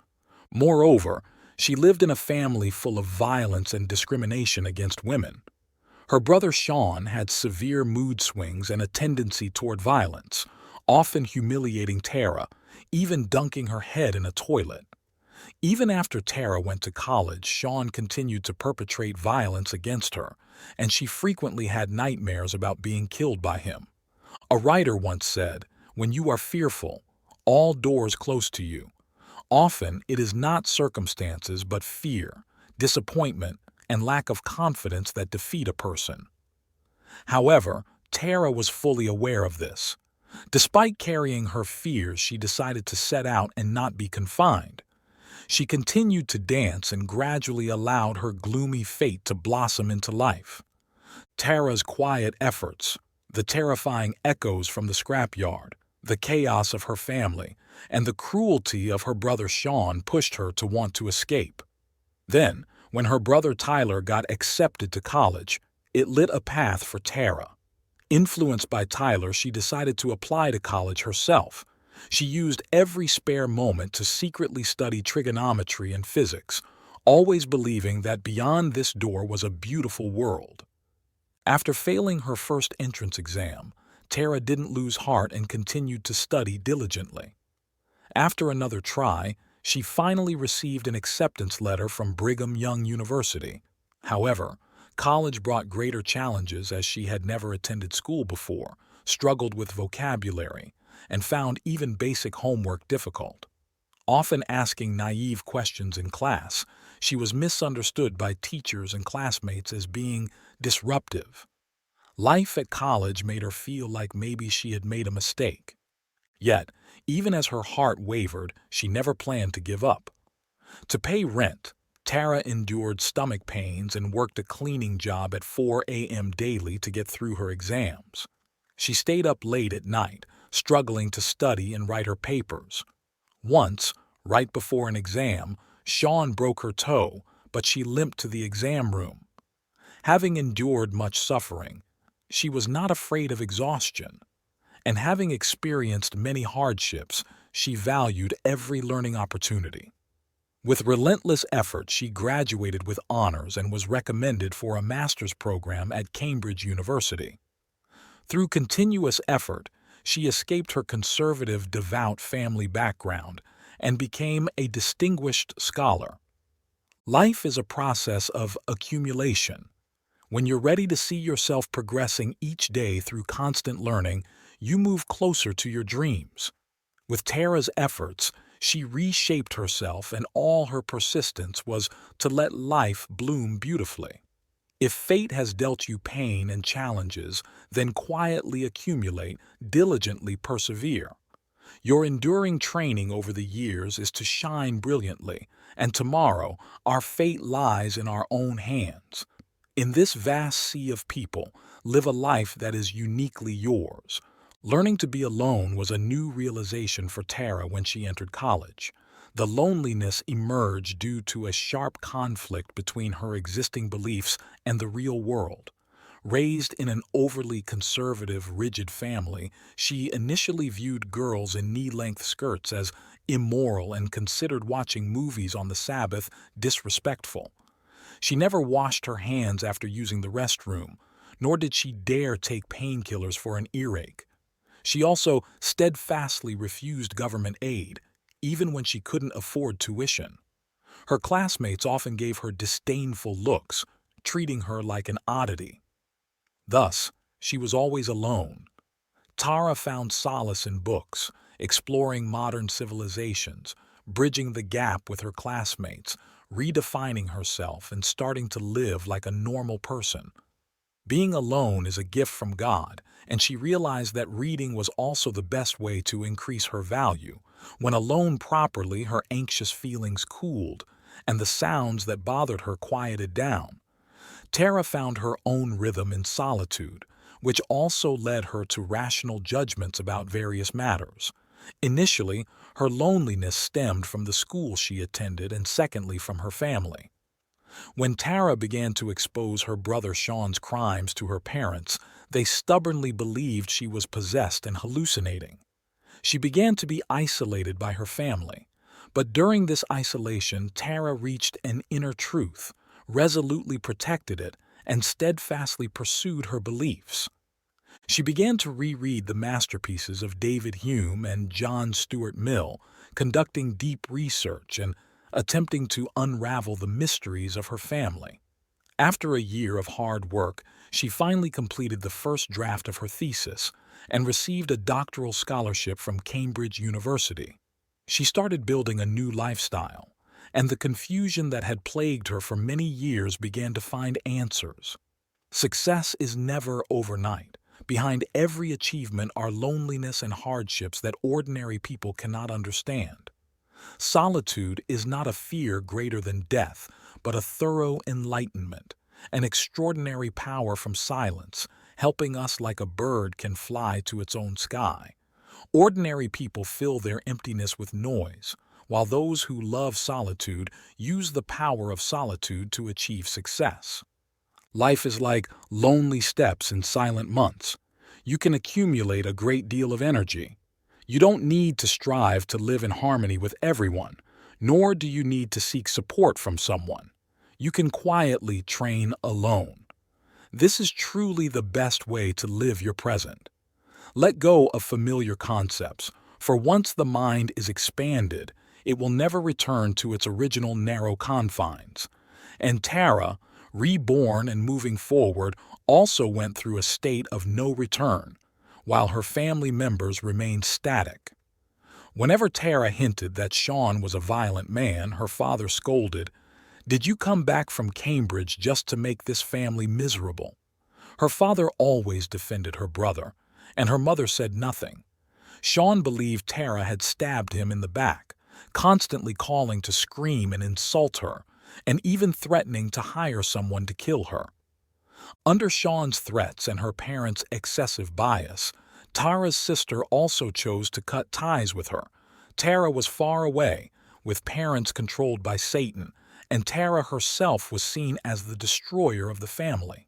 Moreover, she lived in a family full of violence and discrimination against women. Her brother Sean had severe mood swings and a tendency toward violence, often humiliating Tara, even dunking her head in a toilet. Even after Tara went to college, Sean continued to perpetrate violence against her, and she frequently had nightmares about being killed by him. A writer once said, "When you are fearful, all doors close to you. Often it is not circumstances but fear, disappointment, and lack of confidence that defeat a person." However, Tara was fully aware of this. Despite carrying her fears, she decided to set out and not be confined. She continued to dance and gradually allowed her gloomy fate to blossom into life. Tara's quiet efforts, the terrifying echoes from the scrapyard, the chaos of her family, and the cruelty of her brother Sean pushed her to want to escape. Then, when her brother Tyler got accepted to college, it lit a path for Tara. Influenced by Tyler, she decided to apply to college herself. She used every spare moment to secretly study trigonometry and physics, always believing that beyond this door was a beautiful world. After failing her first entrance exam, Tara didn't lose heart and continued to study diligently. After another try, she finally received an acceptance letter from Brigham Young University. However, college brought greater challenges as she had never attended school before, struggled with vocabulary, and found even basic homework difficult. Often asking naive questions in class, she was misunderstood by teachers and classmates as being disruptive. Life at college made her feel like maybe she had made a mistake. Yet, even as her heart wavered, she never planned to give up. To pay rent, Tara endured stomach pains and worked a cleaning job at 4 a.m. daily to get through her exams. She stayed up late at night, struggling to study and write her papers. Once, right before an exam, Sean broke her toe, but she limped to the exam room. Having endured much suffering, she was not afraid of exhaustion. And having experienced many hardships, she valued every learning opportunity. With relentless effort, she graduated with honors and was recommended for a master's program at Cambridge University. Through continuous effort, she escaped her conservative, devout family background and became a distinguished scholar. Life is a process of accumulation. When you're ready to see yourself progressing each day through constant learning, you move closer to your dreams. With Tara's efforts, she reshaped herself, and all her persistence was to let life bloom beautifully. If fate has dealt you pain and challenges, then quietly accumulate, diligently persevere. Your enduring training over the years is to shine brilliantly, and tomorrow our fate lies in our own hands. In this vast sea of people, live a life that is uniquely yours. Learning to be alone was a new realization for Tara when she entered college. The loneliness emerged due to a sharp conflict between her existing beliefs and the real world. Raised in an overly conservative, rigid family, she initially viewed girls in knee-length skirts as immoral and considered watching movies on the Sabbath disrespectful. She never washed her hands after using the restroom, nor did she dare take painkillers for an earache. She also steadfastly refused government aid, even when she couldn't afford tuition. Her classmates often gave her disdainful looks, treating her like an oddity. Thus, she was always alone. Tara found solace in books, exploring modern civilizations, bridging the gap with her classmates, redefining herself and starting to live like a normal person. Being alone is a gift from God, and she realized that reading was also the best way to increase her value. When alone properly, her anxious feelings cooled, and the sounds that bothered her quieted down. Tara found her own rhythm in solitude, which also led her to rational judgments about various matters. Initially, her loneliness stemmed from the school she attended and secondly from her family. When Tara began to expose her brother Sean's crimes to her parents, they stubbornly believed she was possessed and hallucinating. She began to be isolated by her family. But during this isolation, Tara reached an inner truth, resolutely protected it, and steadfastly pursued her beliefs. She began to reread the masterpieces of David Hume and John Stuart Mill, conducting deep research and attempting to unravel the mysteries of her family. After a year of hard work, she finally completed the first draft of her thesis and received a doctoral scholarship from Cambridge University. She started building a new lifestyle, and the confusion that had plagued her for many years began to find answers. Success is never overnight. Behind every achievement are loneliness and hardships that ordinary people cannot understand. Solitude is not a fear greater than death, but a thorough enlightenment, an extraordinary power from silence, helping us like a bird can fly to its own sky. Ordinary people fill their emptiness with noise, while those who love solitude use the power of solitude to achieve success. Life is like lonely steps in silent months. You can accumulate a great deal of energy. You don't need to strive to live in harmony with everyone, nor do you need to seek support from someone. You can quietly train alone. This is truly the best way to live your present. Let go of familiar concepts, for once the mind is expanded, it will never return to its original narrow confines. And Tara, reborn and moving forward, also went through a state of no return, while her family members remained static. Whenever Tara hinted that Sean was a violent man, her father scolded, "Did you come back from Cambridge just to make this family miserable?" Her father always defended her brother, and her mother said nothing. Sean believed Tara had stabbed him in the back, constantly calling to scream and insult her, and even threatening to hire someone to kill her. Under Sean's threats and her parents' excessive bias, Tara's sister also chose to cut ties with her. Tara was far away, with parents controlled by Satan, and Tara herself was seen as the destroyer of the family.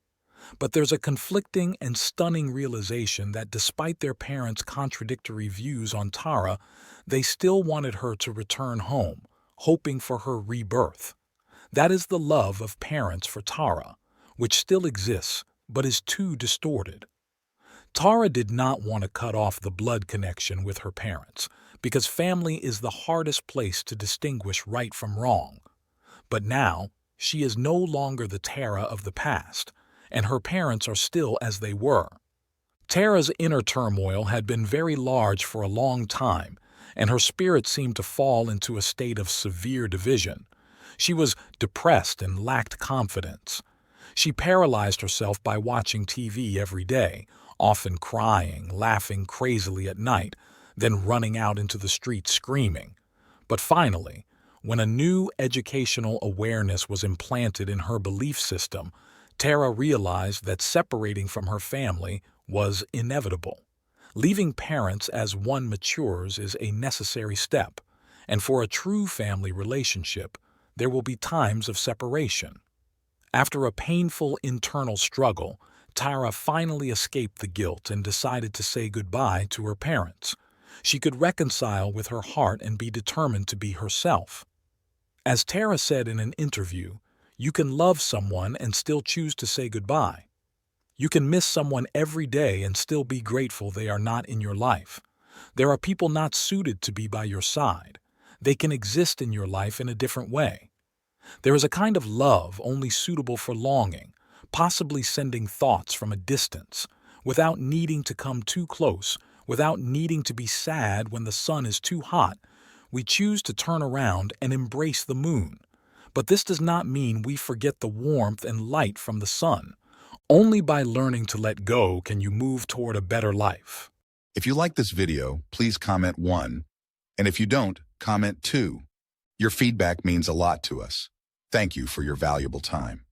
But there's a conflicting and stunning realization that despite their parents' contradictory views on Tara, they still wanted her to return home, hoping for her rebirth. That is the love of parents for Tara, which still exists but is too distorted. Tara did not want to cut off the blood connection with her parents, because family is the hardest place to distinguish right from wrong. But now, she is no longer the Tara of the past, and her parents are still as they were. Tara's inner turmoil had been very large for a long time, and her spirit seemed to fall into a state of severe division. She was depressed and lacked confidence. She paralyzed herself by watching TV every day, often crying, laughing crazily at night, then running out into the street screaming. But finally, when a new educational awareness was implanted in her belief system, Tara realized that separating from her family was inevitable. Leaving parents as one matures is a necessary step, And for a true family relationship, there will be times of separation. After a painful internal struggle, Tyra finally escaped the guilt and decided to say goodbye to her parents. She could reconcile with her heart and be determined to be herself. As Tara said in an interview, you can love someone and still choose to say goodbye. You can miss someone every day and still be grateful they are not in your life. There are people not suited to be by your side. They can exist in your life in a different way. There is a kind of love only suitable for longing, possibly sending thoughts from a distance, without needing to come too close, without needing to be sad when the sun is too hot. We choose to turn around and embrace the moon. But this does not mean we forget the warmth and light from the sun. Only by learning to let go can you move toward a better life. If you like this video, please comment 1. And if you don't, comment 2. Your feedback means a lot to us. Thank you for your valuable time.